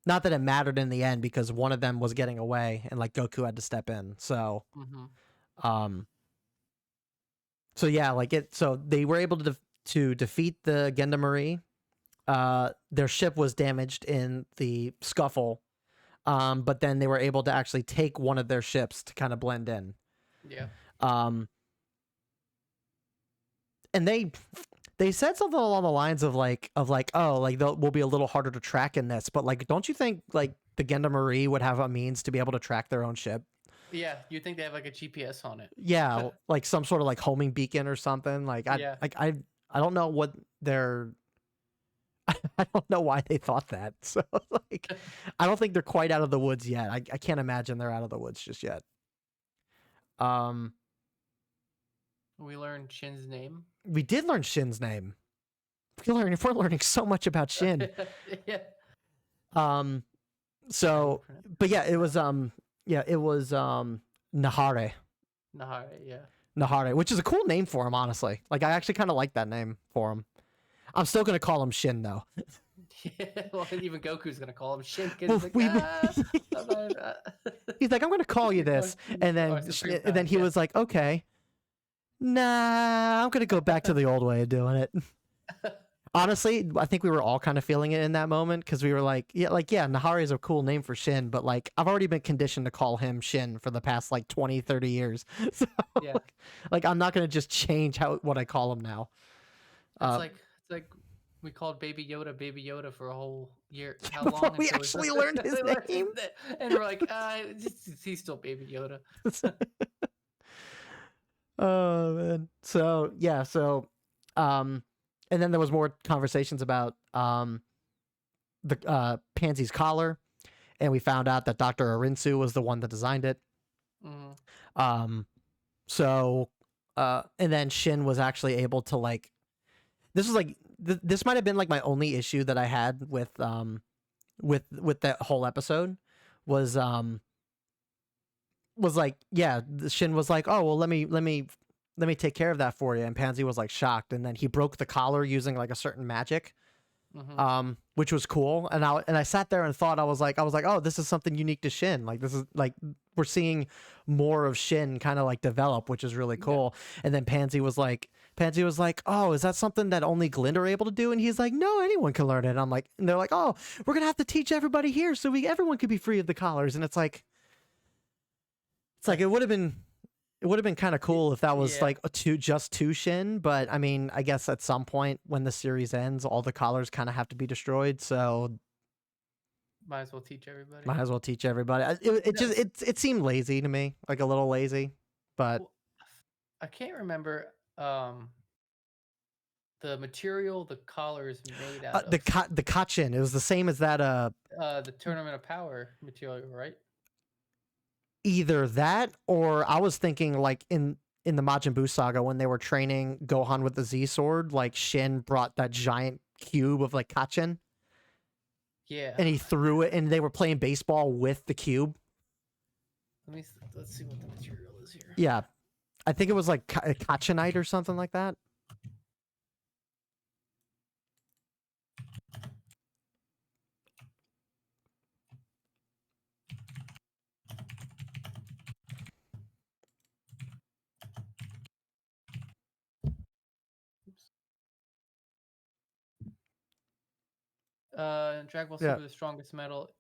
not that it mattered in the end because one of them was getting away and like Goku had to step in. So, so yeah, so they were able to defeat the Gendarmerie. Their ship was damaged in the scuffle. But then they were able to actually take one of their ships to kind of blend in. Yeah. And they said something along the lines of like oh like we'll be a little harder to track in this, but like don't you think like the Gendarmerie would have a means to be able to track their own ship? Yeah, you think they have like a GPS on it? Yeah, like some sort of like homing beacon or something. Like I don't know what they're. I don't know why they thought that. So like, I don't think they're quite out of the woods yet. I can't imagine they're out of the woods just yet. We learned Shin's name. We did learn Shin's name. We're learning so much about Shin. Yeah. So, but yeah, it was Nahare. Nahare, yeah. Nahare, which is a cool name for him, honestly. Like, I actually kind of like that name for him. I'm still gonna call him Shin though. Yeah, well, even Goku's gonna call him Shin. Well, Like, he's like, I'm gonna call you this, and then he was like, okay, nah, I'm gonna go back to the old way of doing it. Honestly, I think we were all kind of feeling it in that moment because we were yeah, Nahari is a cool name for Shin, but like I've already been conditioned to call him Shin for the past like 20, 30 years. So Yeah. like I'm not gonna just change what I call him now. It's like we called Baby Yoda for a whole year. How Before long we until actually learned his name. and we're like, he's still Baby Yoda. Oh man. So yeah, and then there was more conversations about the Pansy's collar, and we found out that Dr. Arinsu was the one that designed it. Mm-hmm. So and then Shin was actually able to like this was like this might have been like my only issue that I had with that whole episode was like, yeah, Shin was like, oh well, let me take care of that for you, and Pansy was like shocked, and then he broke the collar using like a certain magic, which was cool, and I sat there and thought I was like, oh, this is something unique to Shin, like this is like we're seeing more of Shin kind of like develop, which is really cool. Yeah. And then Pansy was like, oh, is that something that only Glint are able to do? And he's like, no, anyone can learn it. And I'm like, and they're like, oh, we're gonna have to teach everybody here so everyone could be free of the collars, and it's like it would have been kind of cool if that was like just to Shin, but I mean, I guess at some point when the series ends, all the collars kind of have to be destroyed, so might as well teach everybody. It seemed lazy to me, like a little lazy, but I can't remember the material the collar is made out of. The kachin, it was the same as that the Tournament of Power material, right? Either that, or I was thinking like in the Majin Buu saga when they were training Gohan with the Z sword, like Shin brought that giant cube of like kachin. Yeah. And he threw it, and they were playing baseball with the cube. Let's see what the material is here. Yeah, I think it was like kachinite or something like that. Dragon Ball Super, the strongest metal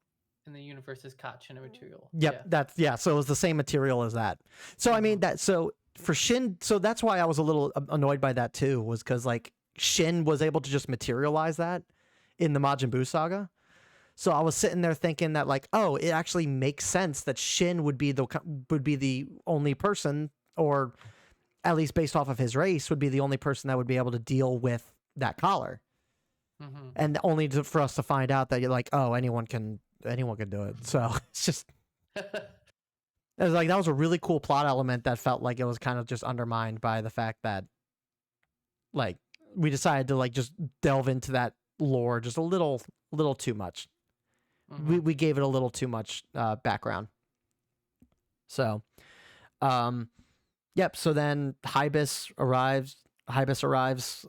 in the universe is kachin material. Yep, so it was the same material as that. So I mean so for Shin, so that's why I was a little annoyed by that too, was because like Shin was able to just materialize that in the Majin Buu saga. So I was sitting there thinking that like, oh, it actually makes sense that Shin would be the only person, or at least based off of his race, would be the only person that would be able to deal with that collar. And only for us to find out that you're like, oh, anyone can do it. So it's just, it was like, that was a really cool plot element that felt like it was kind of just undermined by the fact that like we decided to like just delve into that lore just a little too much. We gave it a little too much background. So, yep. So then Hybis arrives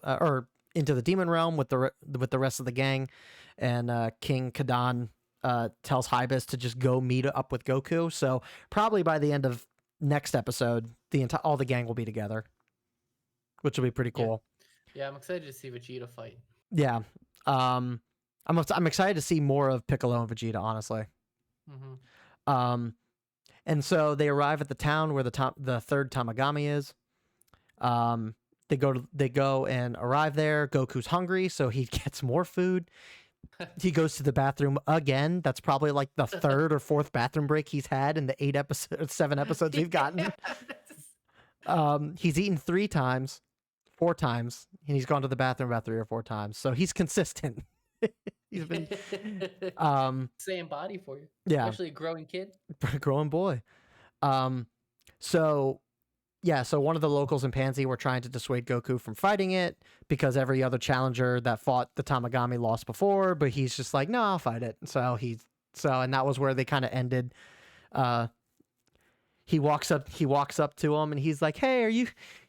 or into the demon realm with the rest of the gang, and King Kadan tells Hybis to just go meet up with Goku. So probably by the end of next episode, all the gang will be together, which will be pretty cool. Yeah, I'm excited to see Vegeta fight. Yeah, I'm excited to see more of Piccolo and Vegeta, honestly. And so they arrive at the town where the third Tamagami is. They go and arrive there. Goku's hungry, so he gets more food. He goes to the bathroom again. That's probably like the third or fourth bathroom break he's had in the 7 episodes we've gotten. He's eaten 4 times, and he's gone to the bathroom about 3 or 4 times. So he's consistent. He's been same body for you. Yeah. Especially a growing kid. Growing boy. So one of the locals in Pansy were trying to dissuade Goku from fighting it because every other challenger that fought the Tamagami lost before, but he's just like, no, I'll fight it. And that was where they kind of ended. He walks up to him and he's like, hey, are you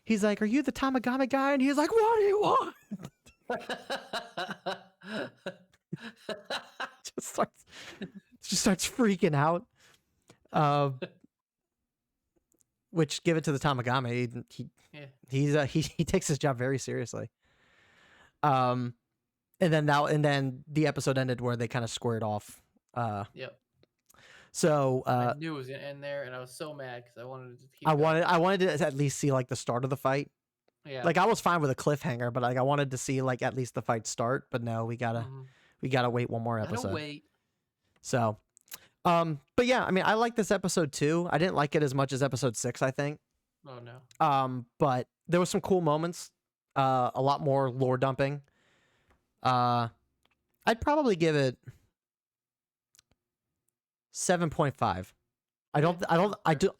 the Tamagami guy? And he's like, what do you want? just starts freaking out. Which, give it to the Tamagami, he takes his job very seriously. and then the episode ended where they kind of squared off. Yep. So I knew it was gonna end there, and I was so mad because I wanted to keep. I wanted to at least see like the start of the fight. Yeah. Like I was fine with a cliffhanger, but like I wanted to see like at least the fight start. But no, we gotta wait one more episode. Gotta wait. So, but yeah, I mean, I like this episode too. I didn't like it as much as episode 6, I think. Oh no. But there was some cool moments. A lot more lore dumping. I'd probably give it 7.5. I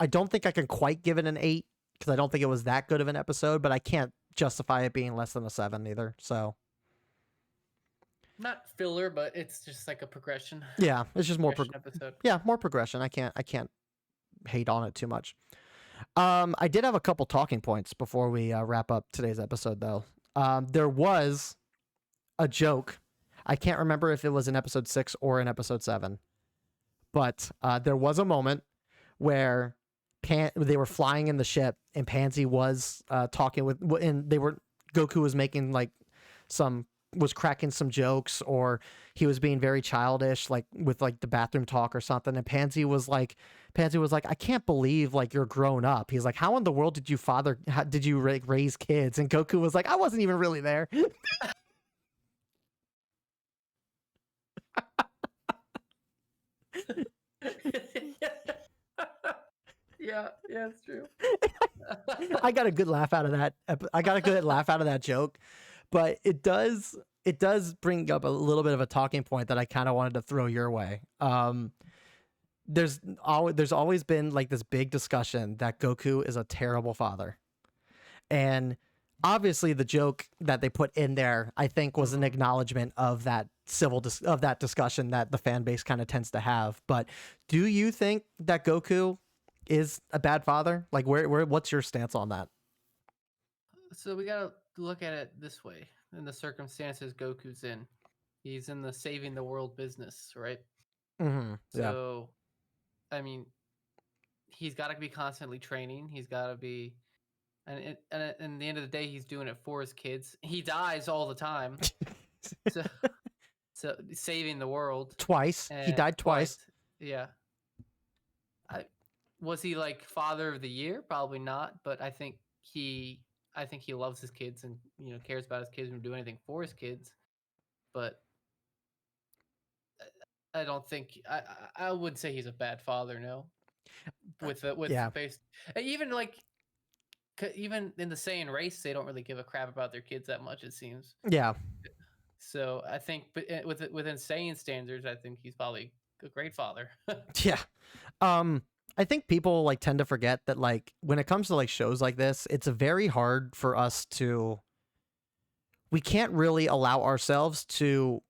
don't think I can quite give it an 8 because I don't think it was that good of an episode, but I can't justify it being less than a 7 either. So not filler, but it's just like a progression. Yeah, it's just more episode. Yeah, more progression. I can't hate on it too much. I did have a couple talking points before we wrap up today's episode though. There was a joke. I can't remember if it was in episode 6 or in episode 7. But there was a moment where they were flying in the ship and Pansy was talking with, and Goku was making like was cracking some jokes, or he was being very childish, like with like the bathroom talk or something. And Pansy was like, I can't believe like you're grown up. He's like, how in the world did you raise kids? And Goku was like, I wasn't even really there. Yeah, it's true. I got a good laugh out of that. I got a good laugh out of that joke, but it does bring up a little bit of a talking point that I kind of wanted to throw your way. There's always been like this big discussion that Goku is a terrible father, and obviously the joke that they put in there, I think, was an acknowledgement of that discussion that the fan base kind of tends to have. But do you think that Goku is a bad father? Like, what's your stance on that? So we gotta look at it this way. In the circumstances Goku's in, he's in the saving the world business, right? Mm-hmm. Yeah. So, I mean, he's got to be constantly training. He's got to be, and at the end of the day, he's doing it for his kids. He dies all the time. So saving the world twice. He died twice. Yeah. Was he like father of the year? Probably not. But I think he loves his kids and cares about his kids and do anything for his kids. But I don't think I would say he's a bad father. No. Face, even even in the Saiyan race, they don't really give a crap about their kids that much. It seems. Yeah. So I think, but within Saiyan standards, I think he's probably a great father. Yeah. I think people like tend to forget that like when it comes to like shows like this, it's very hard for us we can't really allow ourselves to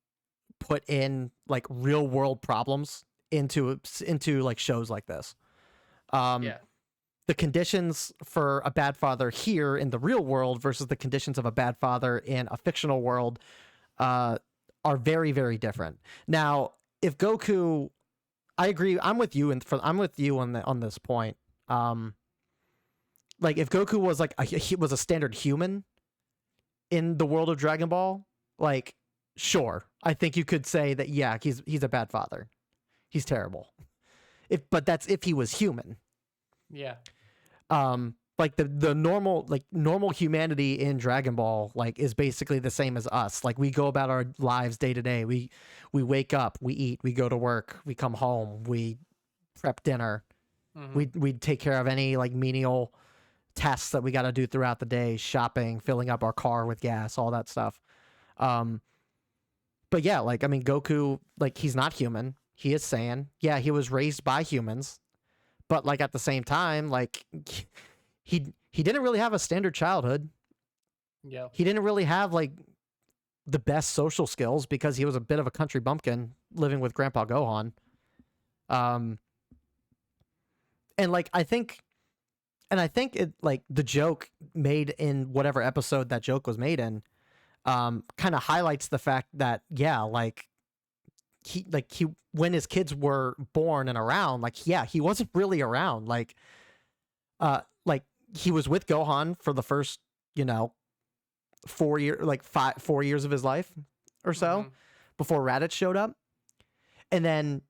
put in like real world problems into like shows like this. The conditions for a bad father here in the real world versus the conditions of a bad father in a fictional world are very, very different. Now, if Goku, I agree. I'm with you, on this point. Like if Goku was like he was a standard human in the world of Dragon Ball, like sure, I think you could say that. Yeah, he's a bad father. He's terrible. But that's if he was human. Yeah. Like the normal humanity in Dragon Ball like is basically the same as us. Like we go about our lives day to day. We wake up, we eat, we go to work, we come home, we prep dinner. Mm-hmm. We take care of any like menial tasks that we got to do throughout the day, shopping, filling up our car with gas, all that stuff. But yeah, like I mean Goku, like he's not human. He is Saiyan. Yeah, he was raised by humans. But like at the same time, like he didn't really have a standard childhood. Yeah. He didn't really have like the best social skills because he was a bit of a country bumpkin living with Grandpa Gohan. And like I think it like the joke made in whatever episode that joke was made in kind of highlights the fact that like he when his kids were born and around, like yeah, he wasn't really around. Like he was with Gohan for the first 4 years of his life, or so before Raditz showed up. And then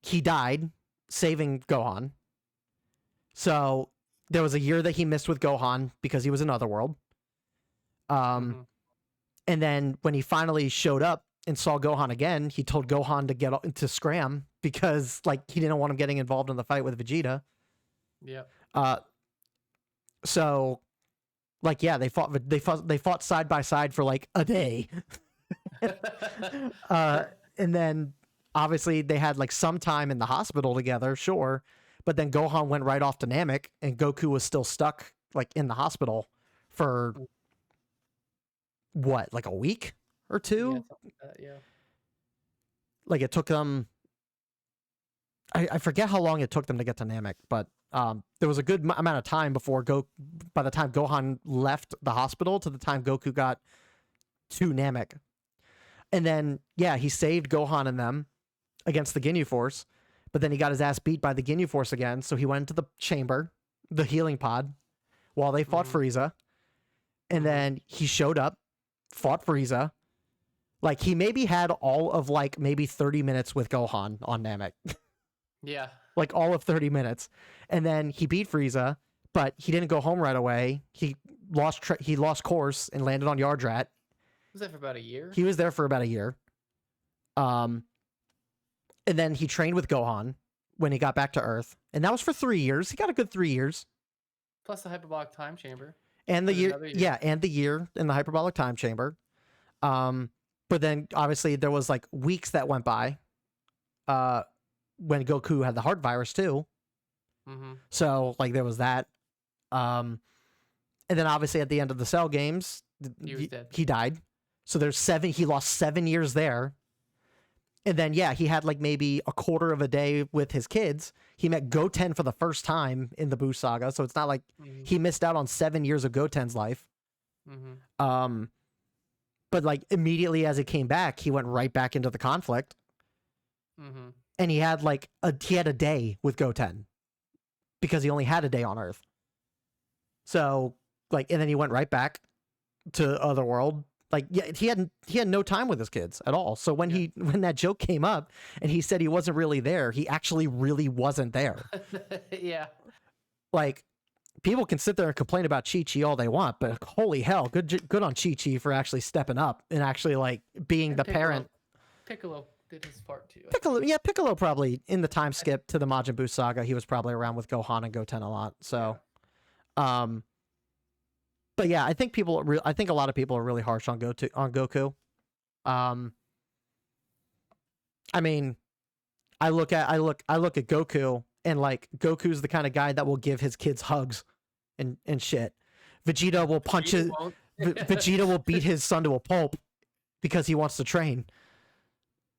he died saving Gohan. So there was a year that he missed with Gohan because he was in Otherworld. And then when he finally showed up and saw Gohan again, he told Gohan to scram because like he didn't want him getting involved in the fight with Vegeta. Yeah. So like yeah, they fought side by side for like a day. And then obviously they had like some time in the hospital together, sure, but then Gohan went right off to Namek and Goku was still stuck like in the hospital for what, like a week or two? Yeah. Like it took them, I forget how long it took them to get to Namek, but there was a good amount of time by the time Gohan left the hospital to the time Goku got to Namek. And then, yeah, he saved Gohan and them against the Ginyu Force, but then he got his ass beat by the Ginyu Force again, so he went into the chamber, the healing pod, while they fought Frieza. And then he showed up, fought Frieza. Like, he maybe had all of, like, maybe 30 minutes with Gohan on Namek. Yeah. Like, all of 30 minutes. And then he beat Frieza, but he didn't go home right away. He lost course and landed on Yardrat. Was that for about a year? He was there for about a year. And then he trained with Gohan when he got back to Earth. And that was for 3 years. He got a good 3 years. Plus the hyperbolic time chamber. And the year. Yeah, and the year in the hyperbolic time chamber. But then obviously there was like weeks that went by when Goku had the heart virus too. So like there was that. And then obviously at the end of the Cell games, he died. So he lost 7 years there. And then, yeah, he had like maybe a quarter of a day with his kids. He met Goten for the first time in the Buu saga. So it's not like he missed out on 7 years of Goten's life. But like immediately as it came back, he went right back into the conflict. And he had like a day with Goten because he only had a day on Earth. So like, and then he went right back to Otherworld. Like, yeah, he had no time with his kids at all. So when when that joke came up and he said he wasn't really there, he actually really wasn't there. Yeah. Like, people can sit there and complain about Chi-Chi all they want, but holy hell, good on Chi-Chi for actually stepping up and actually like being the parent. Piccolo did his part too. Piccolo probably in the time skip to the Majin Buu saga, he was probably around with Gohan and Goten a lot. So, but yeah, I think a lot of people are really harsh on Goku. I mean, I look at Goku and like Goku's the kind of guy that will give his kids hugs and shit. Vegeta will punch Vegeta will beat his son to a pulp because he wants to train.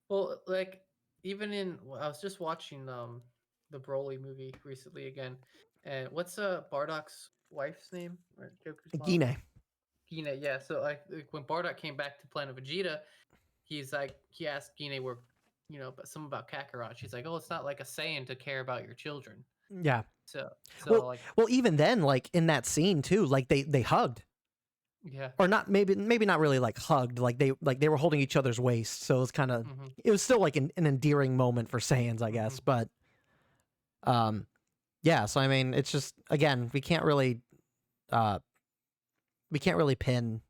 Well, like even I was just watching the Broly movie recently again, and what's Bardock's wife's name? Or Goku's mom? Gine, yeah. So like when Bardock came back to Planet Vegeta, he asked Gine something about Kakarot. She's like, oh, it's not like a Saiyan to care about your children. Yeah. So well, even then, like in that scene too, like they hugged. Yeah. Or not, maybe not really like hugged. Like they were holding each other's waist, so it was kind of it was still like an endearing moment for Saiyans, I guess. But yeah. So I mean, it's just again, we can't really pin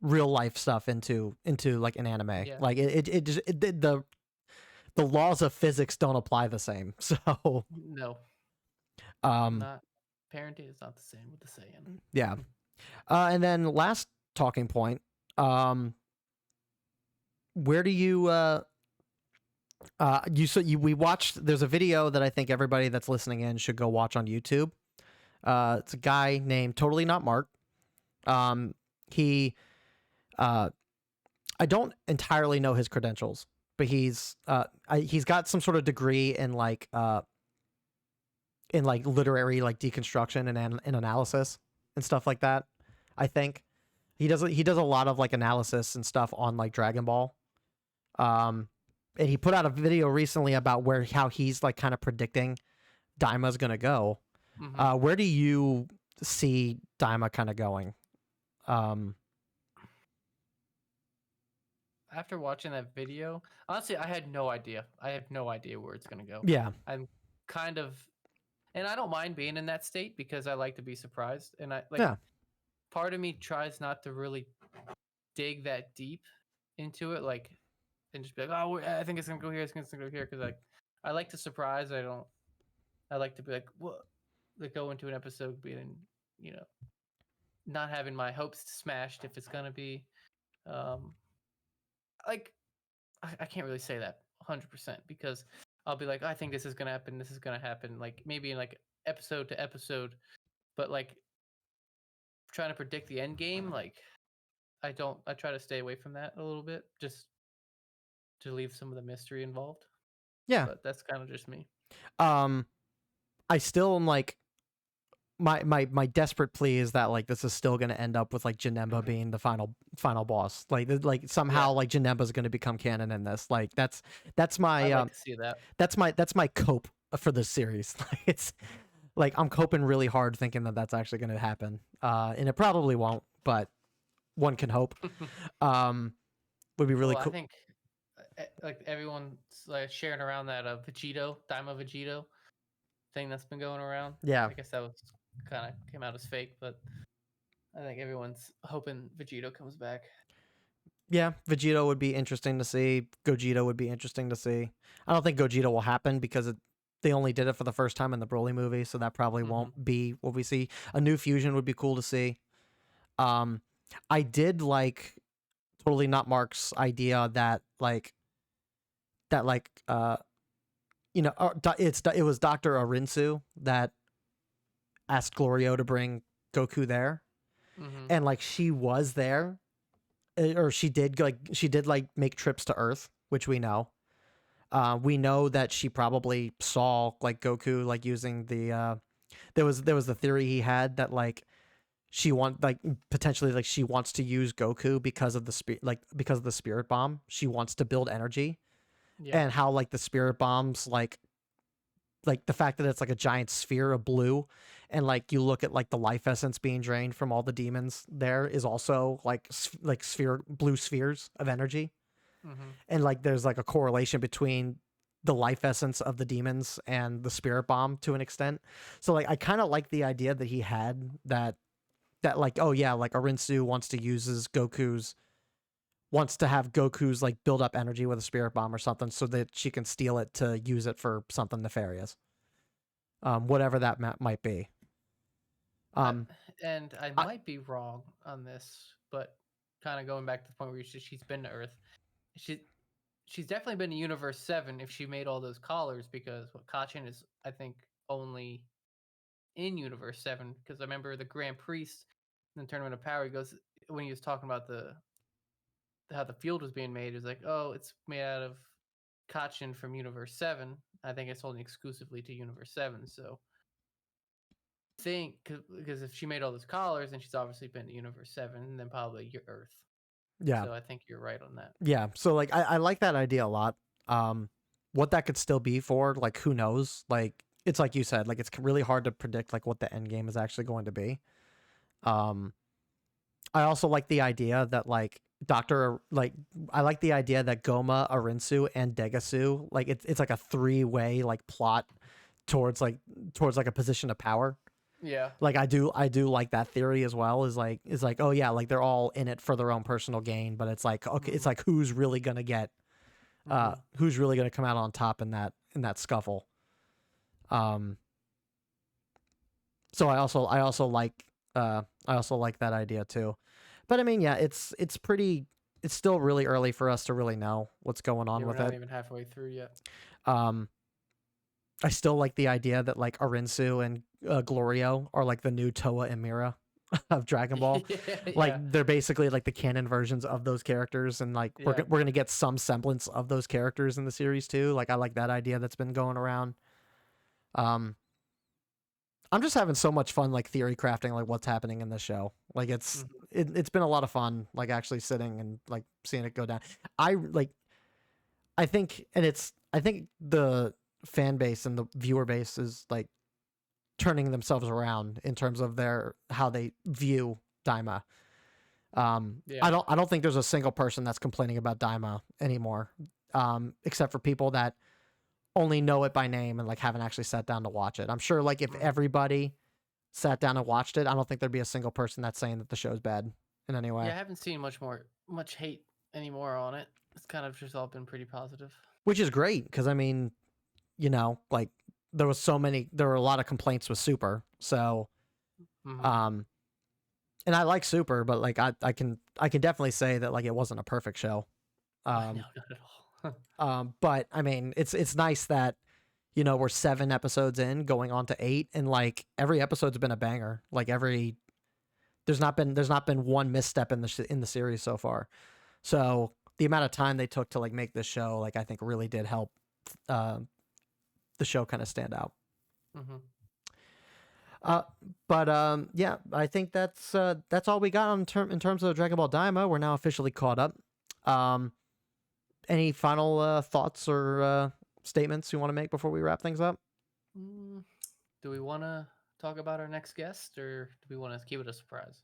real life stuff into like an anime. Yeah. Like the laws of physics don't apply the same. So no. Parenting is not the same with the Saiyan. Yeah. And then last talking point, where do you we watched, there's a video that I think everybody that's listening in should go watch on YouTube. It's a guy named Totally Not Mark. He I don't entirely know his credentials, but he's got some sort of degree in like literary like deconstruction and analysis and stuff like that. I think he does a lot of like analysis and stuff on like Dragon Ball. And he put out a video recently about how he's like kind of predicting Daima's gonna go. Where do you see Daima kind of going? after watching that video, honestly, I had no idea. I have no idea where it's gonna go. Yeah. I'm kind of, and I don't mind being in that state because I like to be surprised. And I like Yeah. part of me tries not to really dig that deep into it, like, and just be like, oh, I think it's gonna go here. It's gonna go here because like I like to surprise. I don't. I like to be like, what? Like go into an episode being, you know, not having my hopes smashed if it's gonna be, um, like I can't really say that 100% because I'll be like, I think this is gonna happen. This is gonna happen. Like maybe in like episode to episode, but like trying to predict the end game, like I don't. I try to stay away from that a little bit, just to leave some of the mystery involved. Yeah. But that's kind of just me. I still am like my desperate plea is that like this is still going to end up with like Janemba being the final boss. Like somehow Yeah. like Janemba's going to become canon in this. Like that's I'd my like to see that. that's my cope for this series. Like it's like I'm coping really hard thinking that that's actually going to happen. And it probably won't, but one can hope. Would be really Well, I cool. think like everyone's like sharing around that Vegito, Daima Vegito thing that's been going around. Yeah. I guess that was kind of came out as fake, but I think everyone's hoping Vegito comes back. Yeah, Vegito would be interesting to see. Gogeta would be interesting to see. I don't think Gogeta will happen because they only did it for the first time in the Broly movie, so that probably won't be what we see. A new fusion would be cool to see. I did like totally not Mark's idea that it was Dr. Arinsu that asked Glorio to bring Goku there, and like she was there, or she did make trips to Earth, which we know. We know that she probably saw like Goku like using the there was the theory he had that like potentially like she wants to use Goku because of the spirit bomb. She wants to build energy. Yeah. And how like the spirit bombs like the fact that it's like a giant sphere of blue, and like you look at like the life essence being drained from all the demons there is also like blue spheres of energy. And like there's like a correlation between the life essence of the demons and the spirit bomb to an extent. So like I kind of like the idea that he had that like, oh yeah, like Arinsu wants to have Goku's like build up energy with a spirit bomb or something so that she can steal it to use it for something nefarious. Whatever that might be. And I might be wrong on this, but kind of going back to the point where she's been to Earth. She's definitely been to Universe 7 if she made all those collars, because Kachin is, I think, only in Universe 7, because I remember the Grand Priest in the Tournament of Power, he goes, when he was talking about how the field was being made, is like, oh, it's made out of Kachin from Universe 7. I think it's only exclusively to Universe 7, so I think because if she made all those collars, then she's obviously been to Universe 7, and then probably your Earth. Yeah. So I think you're right on that. Yeah. So like I like that idea a lot. What that could still be for, like, who knows? Like it's like you said, like it's really hard to predict like what the end game is actually going to be. I also like the idea that like I like the idea that Goma, Arinsu, and Degasu, like it's like a 3-way like plot towards like a position of power. Yeah. Like I do like that theory as well. Is like oh yeah, like they're all in it for their own personal gain, but it's like okay, it's like who's really gonna who's really gonna come out on top in that scuffle. So I also like that idea too. But I mean, yeah, it's still really early for us to really know what's going on with we're it. not even halfway through yet. I still like the idea that like Arinsu and Glorio are like the new Toa and Mira of Dragon Ball. Like they're basically like the canon versions of those characters, and like we're gonna get some semblance of those characters in the series too. Like I like that idea that's been going around. I'm just having so much fun like theory crafting like what's happening in this show. Like it's been a lot of fun like actually sitting and like seeing it go down. I think the fan base and the viewer base is like turning themselves around in terms of how they view Daima. Yeah. I don't think there's a single person that's complaining about Daima anymore, except for people that only know it by name and like haven't actually sat down to watch it. I'm sure like if everybody sat down and watched it, I don't think there'd be a single person that's saying that the show's bad in any way. Yeah, I haven't seen much hate anymore on it. It's kind of just all been pretty positive. Which is great because I mean, you know, like there were a lot of complaints with Super, so and I like Super, but like I can definitely say that like it wasn't a perfect show. No, not at all. But I mean, it's nice that, you know, we're 7 episodes in, going on to 8, and like every episode's been a banger. Like there's not been one misstep in the series so far. So the amount of time they took to like make this show, like I think really did help the show kind of stand out. Yeah, I think that's all we got in terms of Dragon Ball Daima. We're now officially caught up. Any final thoughts or statements you want to make before we wrap things up? Do we want to talk about our next guest, or do we want to keep it a surprise?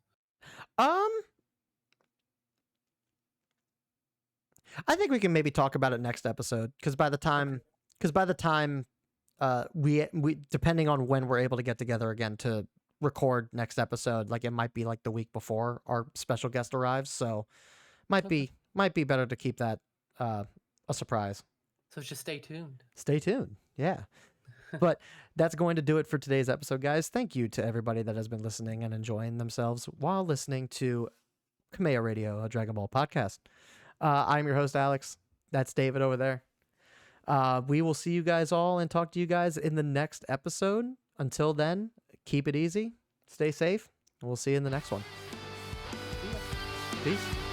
I think we can maybe talk about it next episode, because by the time we depending on when we're able to get together again to record next episode, like it might be like the week before our special guest arrives, so might be better to keep that a surprise. So just stay tuned. Stay tuned. Yeah. But that's going to do it for today's episode, guys. Thank you to everybody that has been listening and enjoying themselves while listening to KamehaRadio, a Dragon Ball podcast. I'm your host, Alex. That's David over there. We will see you guys all and talk to you guys in the next episode. Until then, keep it easy, stay safe, and we'll see you in the next one. Peace.